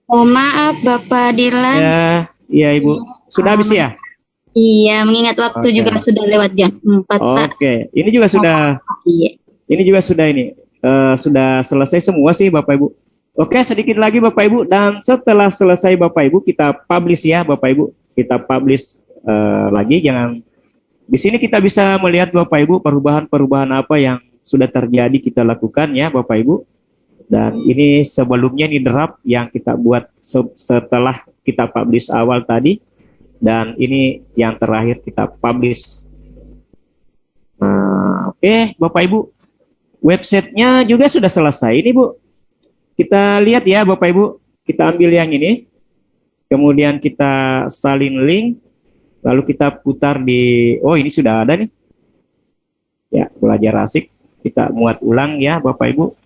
Oh maaf Bapak Dirlan. Ya, iya Ibu. Sudah habis ya? Iya, mengingat waktu Oke. juga sudah lewat jam 4 Pak. Oke, ini juga sudah Iya. sudah selesai semua sih Bapak Ibu. Oke, sedikit lagi Bapak Ibu, dan setelah selesai Bapak Ibu kita publish ya Bapak Ibu. Kita publish lagi, jangan di sini kita bisa melihat Bapak Ibu perubahan-perubahan apa yang sudah terjadi kita lakukan ya Bapak Ibu. Dan ini sebelumnya ini draft yang kita buat setelah kita publish awal tadi, dan ini yang terakhir kita publish. Nah, oke Bapak Ibu, websitenya juga sudah selesai ini Bu. Kita lihat ya Bapak Ibu, kita ambil yang ini, kemudian kita salin link, lalu kita putar di, oh ini sudah ada nih ya, belajar asik. Kita muat ulang ya Bapak Ibu.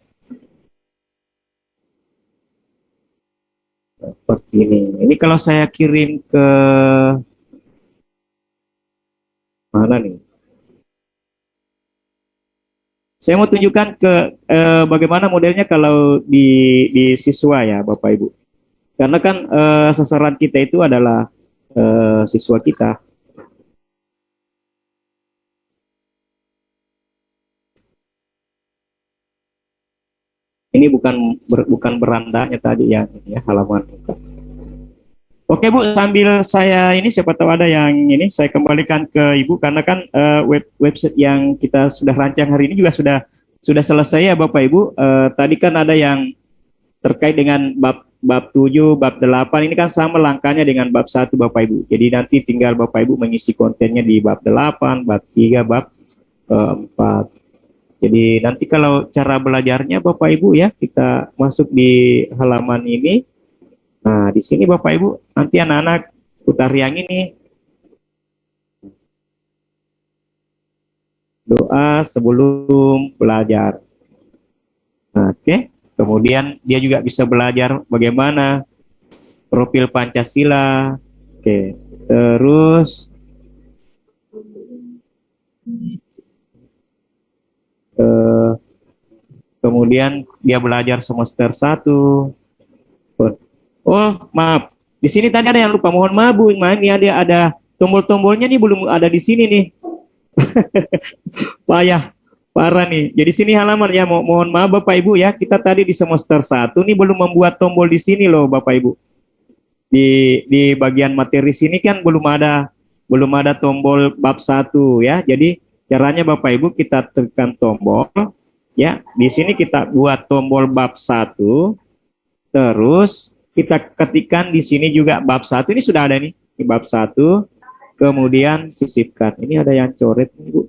Seperti ini. Ini kalau saya kirim ke mana nih? Saya mau tunjukkan ke bagaimana modelnya kalau di siswa ya Bapak Ibu. Karena kan sasaran kita itu adalah siswa kita. Ini bukan berandanya tadi ya, halaman muka. Oke Bu, sambil saya ini siapa tahu ada yang ini saya kembalikan ke Ibu, karena kan website yang kita sudah rancang hari ini juga sudah selesai ya Bapak Ibu. Tadi kan ada yang terkait dengan bab 7, bab 8 ini kan sama langkahnya dengan bab 1 Bapak Ibu. Jadi nanti tinggal Bapak Ibu mengisi kontennya di bab 8, bab 3, bab 4. Jadi nanti kalau cara belajarnya Bapak Ibu ya, kita masuk di halaman ini. Nah, di sini Bapak Ibu, nanti anak-anak putar yang ini. Doa sebelum belajar. Nah, oke. Kemudian dia juga bisa belajar bagaimana profil Pancasila. Oke. Terus kemudian dia belajar semester 1. Oh, maaf. Di sini tadi ada yang lupa. Mohon maaf Bu, ini ada tombol-tombolnya nih belum ada di sini nih. Payah, parah nih. Jadi sini halaman ya, mohon maaf Bapak Ibu ya. Kita tadi di semester 1 nih belum membuat tombol di sini loh Bapak Ibu. Di bagian materi sini kan belum ada tombol bab 1 ya. Jadi caranya Bapak Ibu kita tekan tombol ya. Di sini kita buat tombol bab 1, terus kita ketikkan di sini juga bab 1. Ini sudah ada nih, di bab 1. Kemudian sisipkan. Ini ada yang coret nih, Bu.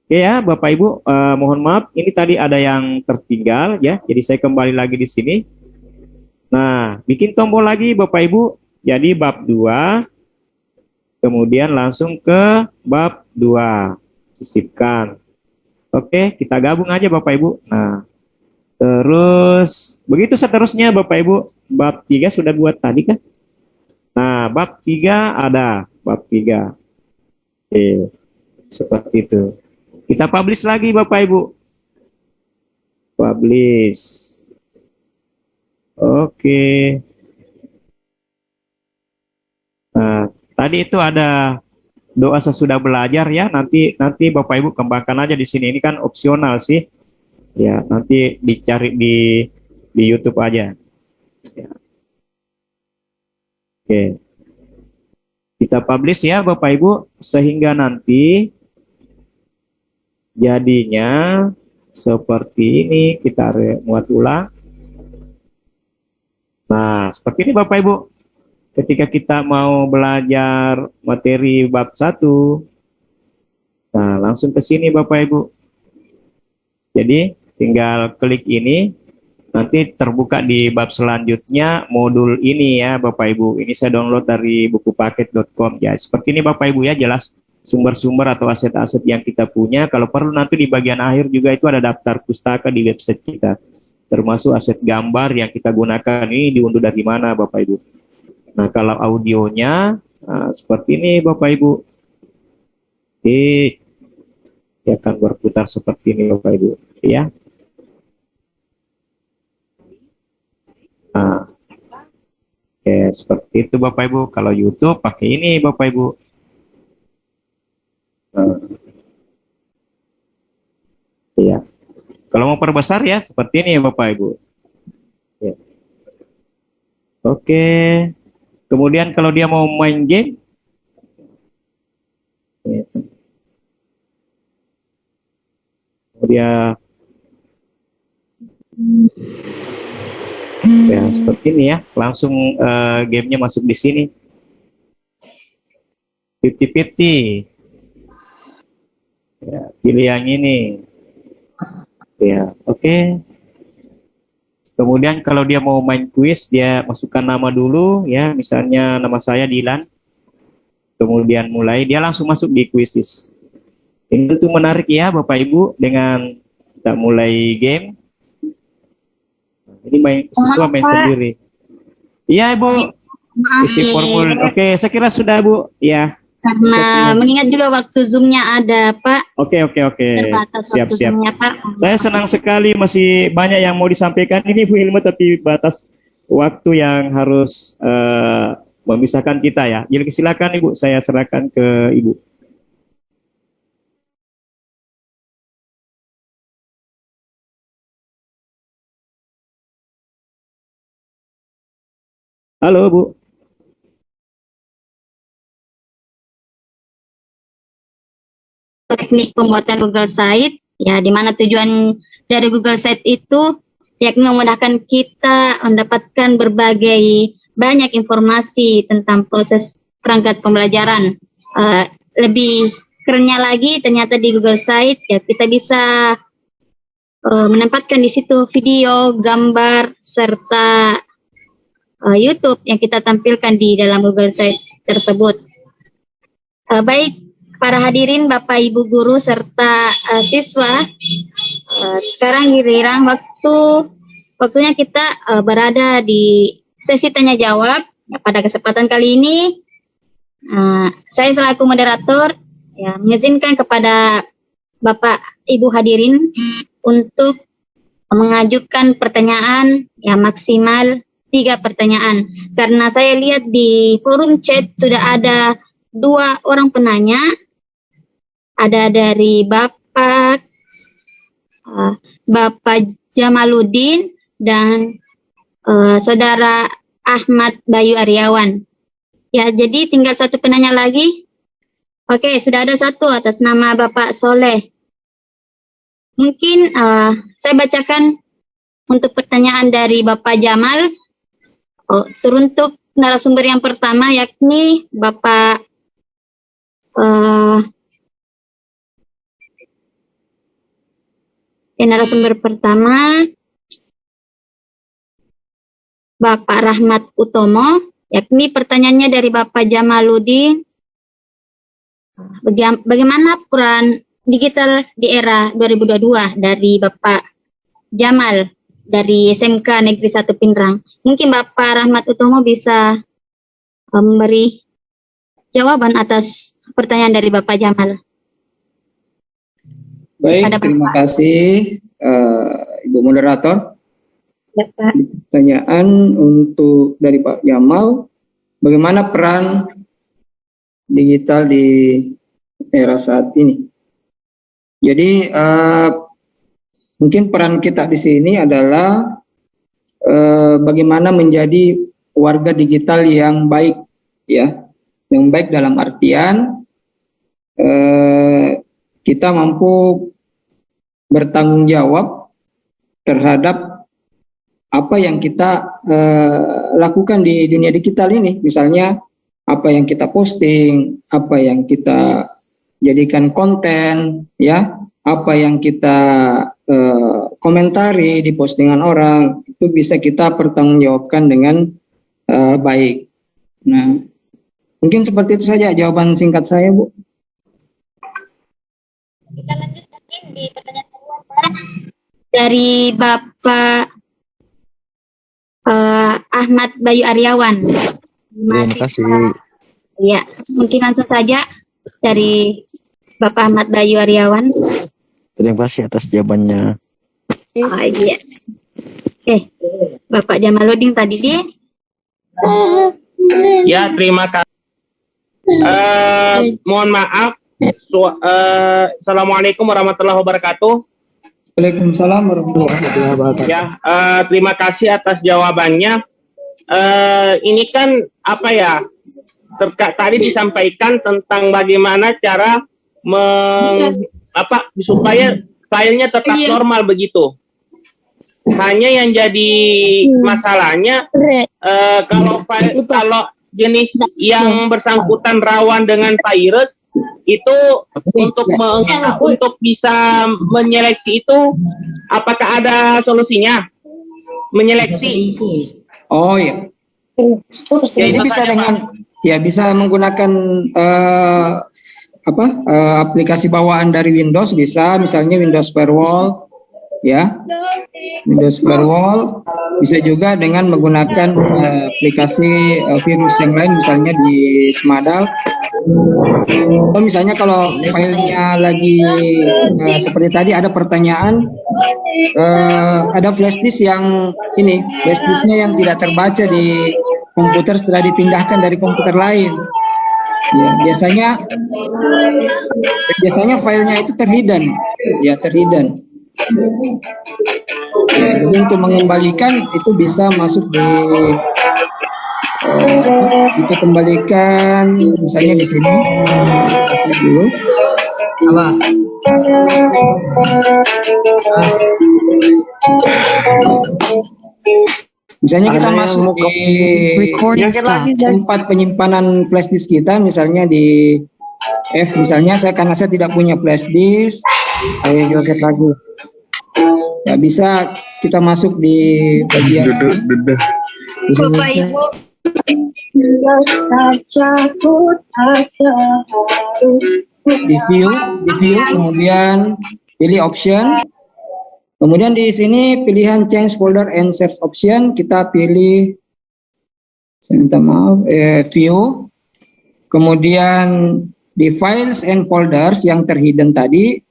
Oke ya, Bapak Ibu, mohon maaf, ini tadi ada yang tertinggal ya. Jadi saya kembali lagi di sini. Nah, bikin tombol lagi Bapak Ibu. Jadi bab 2. Kemudian langsung ke bab 2. Sisipkan. Oke, kita gabung aja Bapak Ibu. Nah, terus begitu seterusnya Bapak Ibu. Bab 3 sudah buat tadi kan? Nah, bab 3 ada. Bab 3. Oke, seperti itu. Kita publish lagi Bapak Ibu. Publish. Oke. Tadi itu ada doa sesudah belajar ya. Nanti Bapak Ibu kembangkan aja di sini. Ini kan opsional sih. Ya, nanti dicari di YouTube aja. Ya. Oke. Kita publish ya Bapak Ibu sehingga nanti jadinya seperti ini. Kita muat ulang. Nah, seperti ini Bapak Ibu. Ketika kita mau belajar materi bab 1, nah langsung ke sini Bapak Ibu. Jadi tinggal klik ini, nanti terbuka di bab selanjutnya modul ini ya Bapak Ibu. Ini saya download dari bukupaket.com ya. Seperti ini Bapak Ibu ya, jelas sumber-sumber atau aset-aset yang kita punya. Kalau perlu nanti di bagian akhir juga itu ada daftar pustaka di website kita. Termasuk aset gambar yang kita gunakan ini diunduh dari mana Bapak Ibu. Nah, kalau audionya seperti ini Bapak Ibu. Dia akan berputar seperti ini Bapak Ibu, ya. Nah, oke, seperti itu Bapak Ibu. Kalau YouTube pakai ini Bapak Ibu. Ya. Kalau mau perbesar ya seperti ini ya Bapak Ibu. Ya. Oke. Kemudian kalau dia mau main game, ya. Dia ya seperti ini ya, langsung gamenya masuk di sini. 50-50. Ya, pilih yang ini. Ya, oke. Kemudian kalau dia mau main kuis, dia masukkan nama dulu ya, misalnya nama saya Dilan. Kemudian mulai, dia langsung masuk di kuisis. Ini tuh menarik ya Bapak Ibu, dengan kita mulai game. Ini siswa main sendiri. Iya Ibu. Maaf Isi nih, formulir. Oke, saya kira sudah Bu. Ya. karena mengingat juga waktu Zoom-nya ada Pak, Oke. terbatas Siap. waktu Zoom-nya Pak. Saya senang sekali masih banyak yang mau disampaikan ini Bu Ilmu, tapi batas waktu yang harus memisahkan kita ya. Jadi silakan Ibu, saya serahkan ke Ibu. Halo Bu. Teknik pembuatan Google Site, ya, di mana tujuan dari Google Site itu yakni memudahkan kita mendapatkan berbagai banyak informasi tentang proses perangkat pembelajaran. Lebih kerennya lagi, ternyata di Google Site ya kita bisa menempatkan di situ video, gambar, serta YouTube yang kita tampilkan di dalam Google Site tersebut. Baik para hadirin, Bapak Ibu guru serta siswa, sekarang giliran waktunya kita berada di sesi tanya jawab. Pada kesempatan kali ini saya selaku moderator ya mengizinkan kepada Bapak Ibu hadirin untuk mengajukan pertanyaan ya maksimal 3 pertanyaan, karena saya lihat di forum chat sudah ada 2 orang penanya. Ada dari Bapak Jamaluddin dan Saudara Ahmad Bayu Aryawan. Ya, jadi tinggal 1 penanya lagi. Oke, sudah ada 1 atas nama Bapak Soleh. Mungkin saya bacakan untuk pertanyaan dari Bapak Jamal. Teruntuk narasumber yang pertama yakni Bapak narasumber pertama Bapak Rahmat Utomo, yakni pertanyaannya dari Bapak Jamaluddin. Bagaimana peran digital di era 2022 dari Bapak Jamal dari SMK Negeri 1 Pindrang? Mungkin Bapak Rahmat Utomo bisa memberi jawaban atas pertanyaan dari Bapak Jamal. Baik, terima kasih Ibu Moderator. Bapak. Pertanyaan untuk dari Pak Jamal, bagaimana peran digital di era saat ini. Jadi mungkin peran kita di sini adalah bagaimana menjadi warga digital yang baik, ya, yang baik dalam artian kita mampu bertanggung jawab terhadap apa yang kita lakukan di dunia digital ini. Misalnya apa yang kita posting, apa yang kita jadikan konten, ya, apa yang kita komentari di postingan orang, itu bisa kita pertanggungjawabkan dengan baik. Nah, mungkin seperti itu saja jawaban singkat saya, Bu. Kita lanjut mungkin di pertanyaan kedua, Pak. Dari Bapak Ahmad Bayu Aryawan. Terima kasih. Ya, mungkin langsung saja dari Bapak Ahmad Bayu Aryawan. Terima kasih atas jawabannya. Oh iya. Bapak Jamaluddin tadi dia. Ya, terima kasih. Mohon maaf. Assalamualaikum warahmatullahi wabarakatuh. Waalaikumsalam warahmatullahi wabarakatuh. Ya, terima kasih atas jawabannya. Ini kan apa ya? Tadi disampaikan tentang bagaimana cara supaya filenya tetap normal begitu. Hanya yang jadi masalahnya kalau jenis yang bersangkutan rawan dengan virus itu untuk bisa menyeleksi itu, apakah ada solusinya menyeleksi? Oh ya. Jadi bisa dengan bisa menggunakan aplikasi bawaan dari Windows, bisa misalnya Windows Firewall, ya, Windows Firewall. Bisa juga dengan menggunakan aplikasi virus yang lain, misalnya di Smadal. Atau misalnya kalau filenya lagi seperti tadi ada pertanyaan, ada flash disk yang flash disknya yang tidak terbaca di komputer setelah dipindahkan dari komputer lain. Ya, biasanya filenya itu terhidden. Ya, terhidden. Ya, jadi untuk mengembalikan itu bisa masuk di kita kembalikan misalnya di sini. Kasih dulu. Apa? Misalnya kita masuk di tempat penyimpanan flash disk kita, misalnya di misalnya karena saya tidak punya flash disk, saya joget lagi. Ya, bisa kita masuk di bagian Bapak Ibu. Di view, kemudian pilih option. Kemudian di sini pilihan change folder and search option, kita pilih, saya minta maaf, view. Kemudian di files and folders yang terhidden tadi,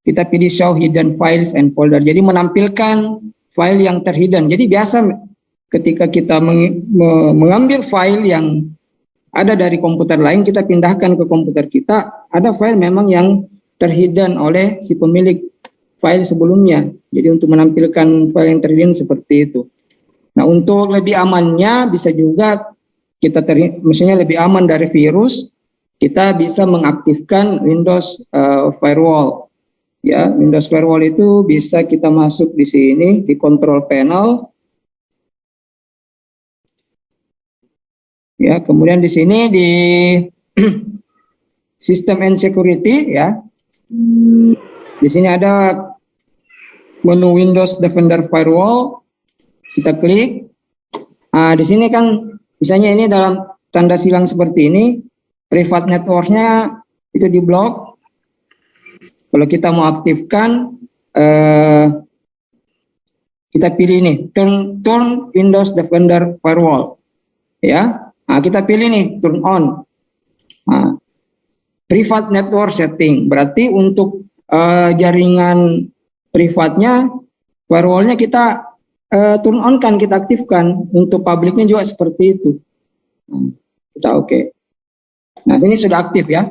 kita pilih show hidden files and folder. Jadi menampilkan file yang terhidden. Jadi biasa ketika kita mengambil file yang ada dari komputer lain, kita pindahkan ke komputer kita, ada file memang yang terhidden oleh si pemilik file sebelumnya. Jadi untuk menampilkan file yang terhidden seperti itu. Nah, untuk lebih amannya bisa juga kita misalnya lebih aman dari virus, kita bisa mengaktifkan Windows Firewall. Ya, Windows Firewall itu bisa kita masuk di sini di control panel. Ya, kemudian di sini di System and Security, ya. Di sini ada menu Windows Defender Firewall. Kita klik. Nah, di sini kan misalnya ini dalam tanda silang seperti ini, private network-nya itu di blok. Kalau kita mau aktifkan, kita pilih nih, turn Windows Defender Firewall. Ya, nah, kita pilih nih, turn on. Nah, private network setting, berarti untuk jaringan privatnya, firewall-nya kita turn on kan, kita aktifkan. Untuk publiknya juga seperti itu. Nah, kita oke. Nah, ini sudah aktif ya.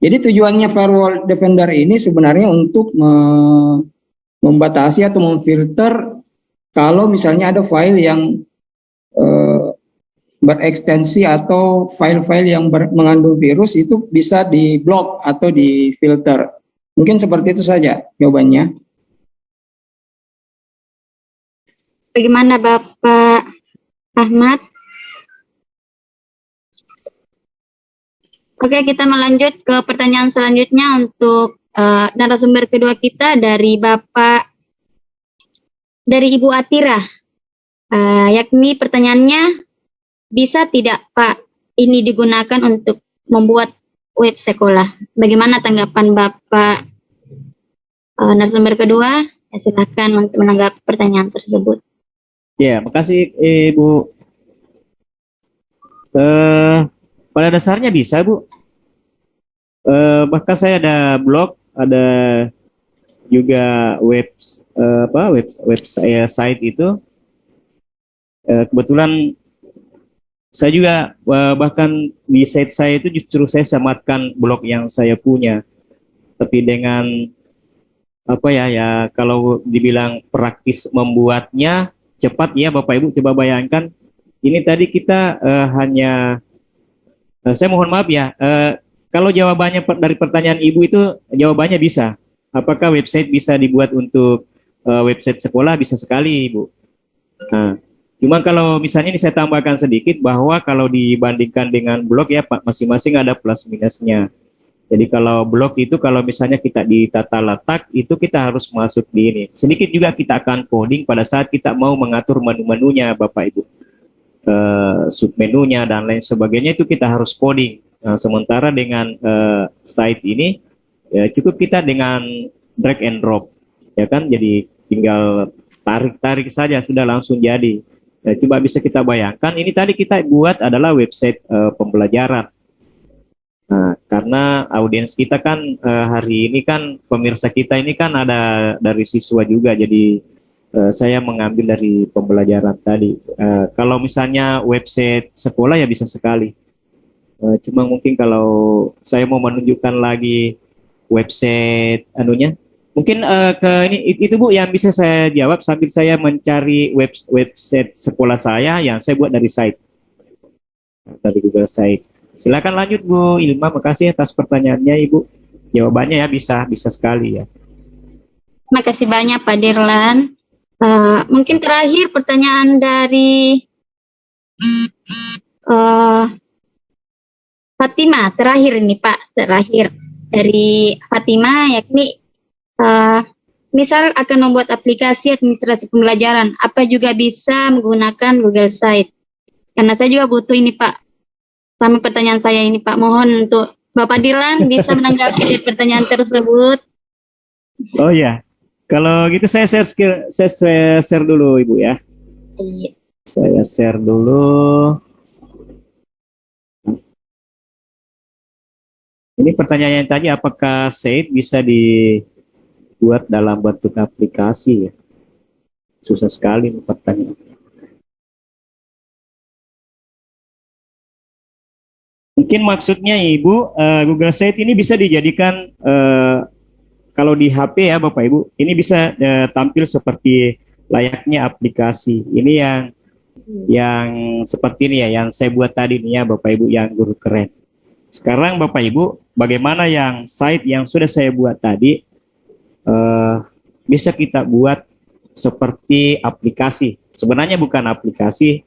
Jadi tujuannya Firewall Defender ini sebenarnya untuk membatasi atau memfilter kalau misalnya ada file yang berekstensi atau file-file yang mengandung virus itu bisa diblok atau difilter. Mungkin seperti itu saja jawabannya. Bagaimana Bapak Ahmad? Oke, kita melanjut ke pertanyaan selanjutnya untuk narasumber kedua kita dari Ibu Atira. Yakni pertanyaannya, bisa tidak Pak ini digunakan untuk membuat web sekolah? Bagaimana tanggapan Bapak narasumber kedua? Ya, silakan untuk menanggapi pertanyaan tersebut. Ya, makasih Ibu. Pada dasarnya bisa, Bu. Bahkan saya ada blog, ada juga website itu. Kebetulan saya juga bahkan di site saya itu justru saya samatkan blog yang saya punya. Tapi dengan kalau dibilang praktis membuatnya cepat ya Bapak Ibu, coba bayangkan ini tadi kita saya mohon maaf ya, kalau jawabannya dari pertanyaan Ibu itu jawabannya bisa. Apakah website bisa dibuat untuk website sekolah? Bisa sekali Ibu. Nah, cuma kalau misalnya ini saya tambahkan sedikit bahwa kalau dibandingkan dengan blog ya Pak, masing-masing ada plus minusnya. Jadi kalau blog itu kalau misalnya kita ditata letak itu kita harus masuk di ini. Sedikit juga kita akan coding pada saat kita mau mengatur menu-menunya Bapak Ibu. Submenunya dan lain sebagainya itu kita harus coding. Nah, sementara dengan site ini ya cukup kita dengan drag and drop ya kan, jadi tinggal tarik saja sudah langsung jadi. Coba bisa kita bayangkan, ini tadi kita buat adalah website pembelajaran. Nah, karena audiens kita kan hari ini kan pemirsa kita ini kan ada dari siswa juga, jadi saya mengambil dari pembelajaran tadi. Kalau misalnya website sekolah ya bisa sekali. Cuma mungkin kalau saya mau menunjukkan lagi website mungkin ke ini itu Bu yang bisa saya jawab sambil saya mencari website sekolah saya yang saya buat dari site dari Google Site. Silakan lanjut Bu Ilma, makasih atas pertanyaannya Ibu. Jawabannya ya bisa sekali ya. Makasih banyak Pak Dirlan. Mungkin terakhir pertanyaan dari Fatima, terakhir ini Pak, terakhir dari Fatima, yakni misal akan membuat aplikasi administrasi pembelajaran, apa juga bisa menggunakan Google Site? Karena saya juga butuh ini Pak, sama pertanyaan saya ini Pak, mohon untuk Bapak Dirlan bisa menanggapi dari pertanyaan tersebut. Oh ya, kalau gitu saya share dulu Ibu ya. Iya. Saya share dulu. Ini pertanyaannya tadi, apakah Site bisa dibuat dalam bentuk aplikasi ya? Susah sekali pertanyaan. Mungkin maksudnya Ibu, Google Site ini bisa dijadikan kalau di HP ya Bapak Ibu, ini bisa tampil seperti layaknya aplikasi. Ini yang seperti ini ya, yang saya buat tadi nih ya Bapak Ibu, yang guru keren. Sekarang Bapak Ibu, bagaimana yang site yang sudah saya buat tadi bisa kita buat seperti aplikasi. Sebenarnya bukan aplikasi,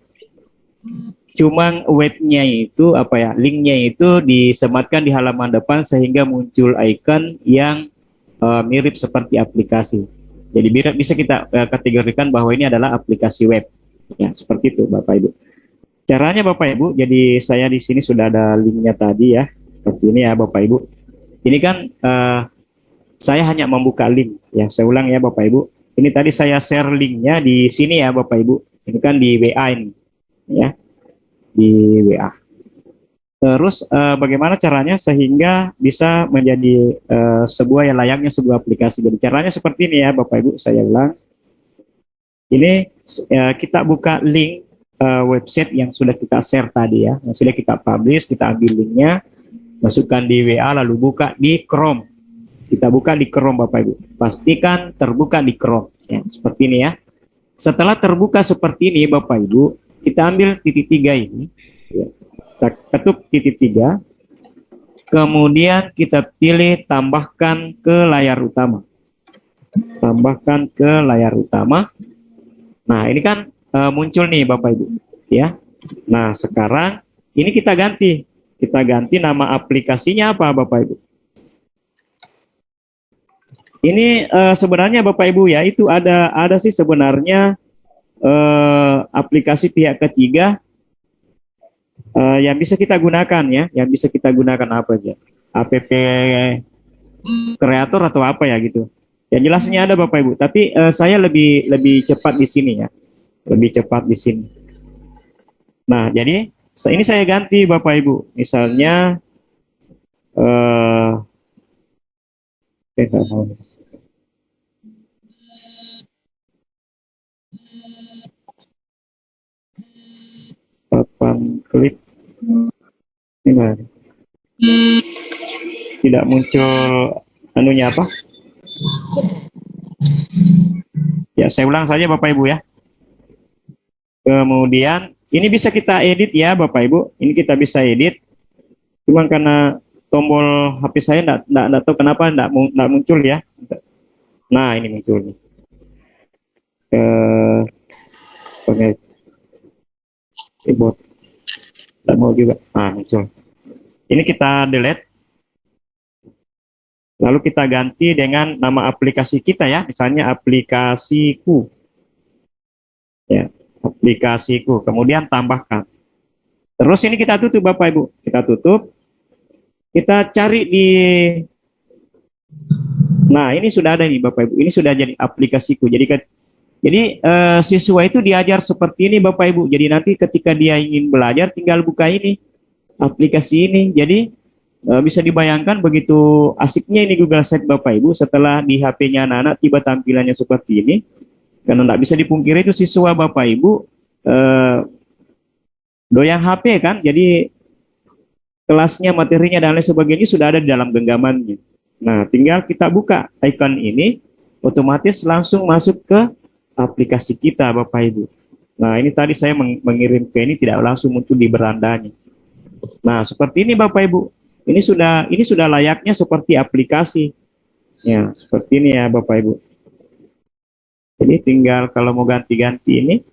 cuma webnya itu linknya itu disematkan di halaman depan sehingga muncul icon yang mirip seperti aplikasi. Jadi bisa kita kategorikan bahwa ini adalah aplikasi web. Ya, seperti itu Bapak Ibu. Caranya Bapak Ibu, jadi saya di sini sudah ada linknya tadi ya. Seperti ini ya Bapak Ibu. Ini kan saya hanya membuka link ya. Saya ulang ya Bapak Ibu. Ini tadi saya share linknya di sini ya Bapak Ibu. Ini kan di WA ini ya. Di WA. Terus bagaimana caranya sehingga bisa menjadi sebuah yang layaknya sebuah aplikasi. Jadi caranya seperti ini ya Bapak Ibu, saya ulang. Ini kita buka link website yang sudah kita share tadi ya, yang sudah kita publish, kita ambil linknya, masukkan di WA, lalu buka di Chrome. Kita buka di Chrome Bapak Ibu. Pastikan terbuka di Chrome. Ya, seperti ini ya. Setelah terbuka seperti ini Bapak Ibu, kita ambil titik 3 ini. Ya. Kita ketuk titik 3. Kemudian kita pilih tambahkan ke layar utama. Tambahkan ke layar utama. Nah, ini kan muncul nih Bapak Ibu. Ya. Nah, sekarang ini kita ganti. Kita ganti nama aplikasinya apa Bapak Ibu? Ini sebenarnya Bapak Ibu ya, itu ada sih sebenarnya aplikasi pihak ketiga yang bisa kita gunakan ya, yang bisa kita gunakan apa aja, app kreator atau apa ya gitu. Yang jelasnya ada Bapak Ibu, tapi saya lebih cepat di sini ya, lebih cepat di sini. Nah jadi ini saya ganti Bapak Ibu, misalnya papan klik ini tidak muncul anunya apa ya, saya ulang saja Bapak Ibu ya. Kemudian ini bisa kita edit ya Bapak Ibu, ini kita bisa edit, cuman karena tombol HP saya enggak tahu kenapa enggak muncul ya. Nah ini muncul nih keyboard tidak mau juga. Nah muncul, ini kita delete, lalu kita ganti dengan nama aplikasi kita ya, misalnya aplikasiku ya, aplikasiku, kemudian tambahkan. Terus ini kita tutup Bapak Ibu, kita tutup, kita cari di, nah ini sudah ada nih Bapak Ibu, ini sudah jadi aplikasiku. Jadi siswa itu diajar seperti ini Bapak Ibu. Jadi nanti ketika dia ingin belajar tinggal buka ini, aplikasi ini. Jadi bisa dibayangkan begitu asiknya ini Google Sites Bapak Ibu setelah di HP-nya anak-anak tiba tampilannya seperti ini. Karena tidak bisa dipungkiri itu siswa Bapak Ibu doyan HP kan. Jadi kelasnya, materinya dan lain sebagainya sudah ada di dalam genggamannya. Nah tinggal kita buka icon ini, otomatis langsung masuk ke aplikasi kita Bapak Ibu. Nah ini tadi saya mengirim ke ini tidak langsung muncul di berandanya. Nah seperti ini Bapak Ibu. Ini sudah layaknya seperti aplikasi. Ya seperti ini ya Bapak Ibu. Jadi tinggal kalau mau ganti-ganti ini,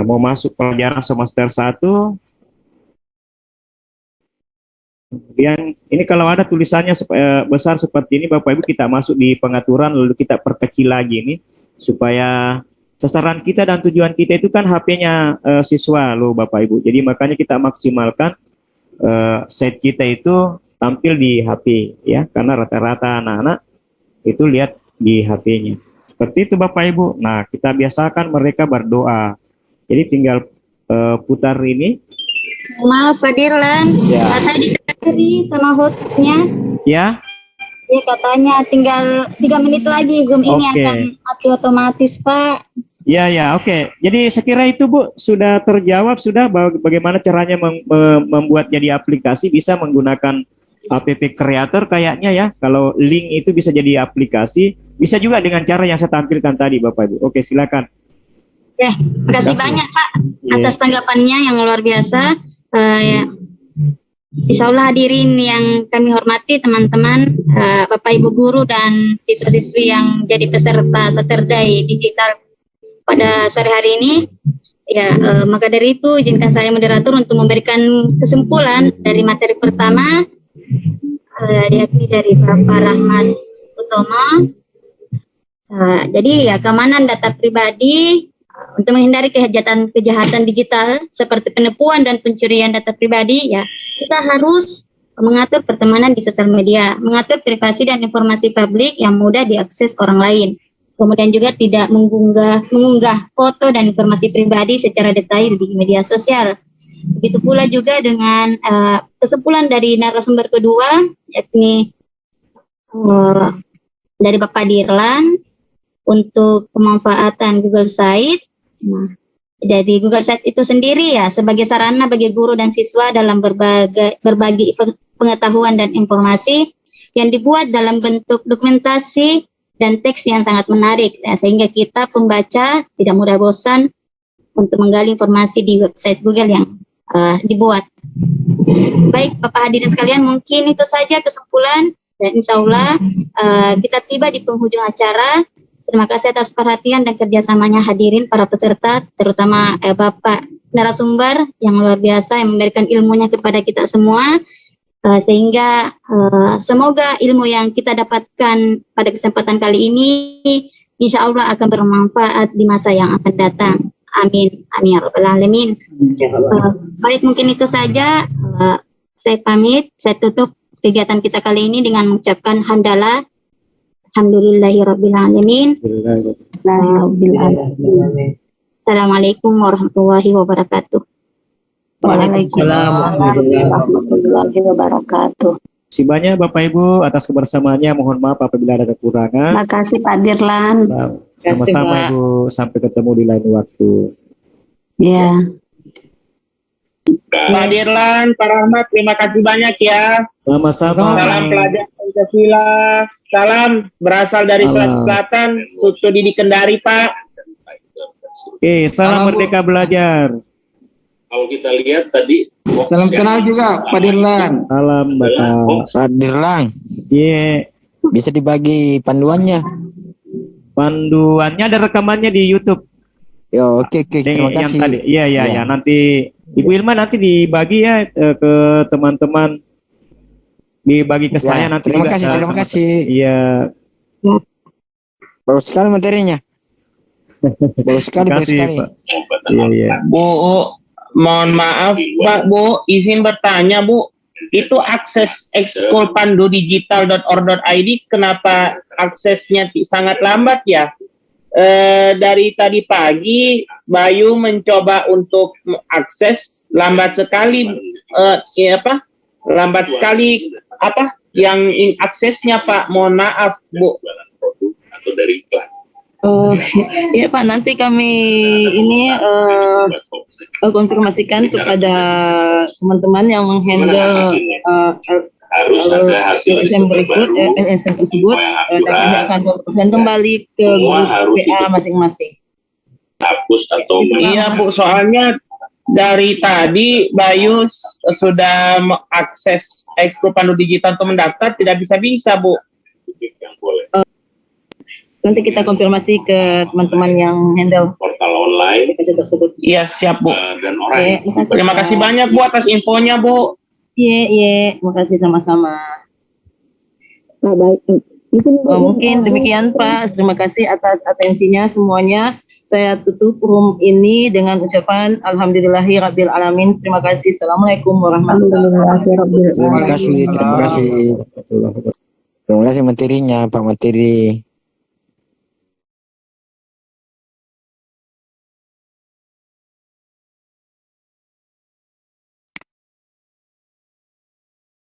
mau masuk pelajaran semester 1. Kemudian ini kalau ada tulisannya besar seperti ini Bapak Ibu, kita masuk di pengaturan lalu kita perkecil lagi ini, supaya sasaran kita dan tujuan kita itu kan HP-nya siswa loh Bapak Ibu. Jadi makanya kita maksimalkan site kita itu tampil di HP ya, karena rata-rata anak-anak itu lihat di HP-nya. Seperti itu Bapak Ibu. Nah kita biasakan mereka berdoa. Jadi tinggal putar ini. Maaf Pak Dirlan, Ya. saya dikasih sama hostnya. Ya. Ya katanya tinggal 3 menit lagi Zoom ini Oke. akan mati otomatis Pak. Ya, oke. Jadi sekira itu Bu sudah terjawab sudah bagaimana caranya membuat jadi aplikasi bisa menggunakan app creator kayaknya ya. Kalau link itu bisa jadi aplikasi, bisa juga dengan cara yang saya tampilkan tadi Bapak Ibu. Oke, silakan. Ya, makasih banyak Pak atas tanggapannya yang luar biasa. Ya. Insya Allah hadirin yang kami hormati teman-teman, Bapak Ibu guru dan siswa-siswi yang jadi peserta Saturday Digital pada sore hari ini. Ya, maka dari itu izinkan saya moderator untuk memberikan kesimpulan dari materi pertama, yakni dari Bapak Rahmat Utomo. Jadi ya keamanan data pribadi untuk menghindari kejahatan digital seperti penipuan dan pencurian data pribadi, ya kita harus mengatur pertemanan di sosial media, mengatur privasi dan informasi publik yang mudah diakses orang lain. Kemudian juga tidak mengunggah foto dan informasi pribadi secara detail di media sosial. Begitu pula juga dengan kesimpulan dari narasumber kedua, yakni dari Bapak Dirlan untuk pemanfaatan Google Site. Nah, Dari Google Site itu sendiri ya sebagai sarana bagi guru dan siswa dalam berbagi pengetahuan dan informasi yang dibuat dalam bentuk dokumentasi dan teks yang sangat menarik ya, sehingga kita pembaca tidak mudah bosan untuk menggali informasi di website Google yang dibuat. Baik Bapak hadirin sekalian, mungkin itu saja kesimpulan dan insya Allah kita tiba di penghujung acara. Terima kasih atas perhatian dan kerjasamanya hadirin para peserta, terutama Bapak narasumber yang luar biasa yang memberikan ilmunya kepada kita semua. Sehingga semoga ilmu yang kita dapatkan pada kesempatan kali ini insya Allah akan bermanfaat di masa yang akan datang. Amin. Amin ya rabbal alamin. Baik, mungkin itu saja. Saya pamit. Saya tutup kegiatan kita kali ini dengan mengucapkan hamdalah. Alhamdulillahi rabbil alamin. Assalamualaikum warahmatullahi wabarakatuh. Waalaikumsalam warahmatullahi wabarakatuh. Terima kasih banyak Bapak Ibu atas kebersamaannya. Mohon maaf apabila ada kekurangan. Makasih Pak Dirlan. Sama-sama Ibu. Sampai ketemu di lain waktu. Ya. Pak Dirlan, Pak Rahmat, terima kasih banyak ya. Sama-sama. Salam pelajar Pancasila. Salam berasal dari Sulawesi Selatan, Suku di Kendari, Pak. Oke, salam merdeka belajar. Kalau kita lihat tadi, Salam kenal juga Pak Dirlan. Salam Bapak. Pak Dirlang, Iya, bisa dibagi panduannya. panduannya ada rekamannya di YouTube. Yo, oke, terima Yang kasih. tadi, iya, Ya. nanti Ibu Ilma nanti dibagi ya ke teman-teman, dibagi ke Ya, saya nanti. terima juga kasih, ke terima teman-teman. kasih. Iya, Bagus sekali materinya. Bagus sekali, terima bagus kasih sekali. Pak. Iya. Bu, mohon maaf Pak, Bu, izin bertanya Bu, itu akses ekskulpandudigital.or.id kenapa aksesnya sangat lambat ya? Dari tadi pagi Bayu mencoba untuk akses lambat sekali, lambat sekali yang aksesnya Pak, mohon maaf Bu. atau dari iklan. Iya Pak, nanti kami ini konfirmasikan kepada teman-teman yang menghandle Harus ada hasil LSM berikut, LSM tersebut, dan kami akan present kembali ke grup PA masing-masing. hapus atau Iya Bu, soalnya dari tadi Bayu sudah mengakses Exco Pandu Digital untuk mendaftar, tidak bisa Bu. yang boleh Nanti kita konfirmasi ke teman-teman yang handle portal online aplikasi tersebut. Iya siap Bu. dan orang Oke, Terima kasih Pak. banyak Bu atas infonya Bu. Iya, makasih sama-sama. Mungkin demikian Pak. Terima kasih atas atensinya semuanya. Saya tutup room ini dengan ucapan Alhamdulillahi Rabbil Alamin. Terima kasih. Assalamualaikum warahmatullahi wabarakatuh. Terima kasih, terima kasih. Terima kasih materinya, Pak Materi.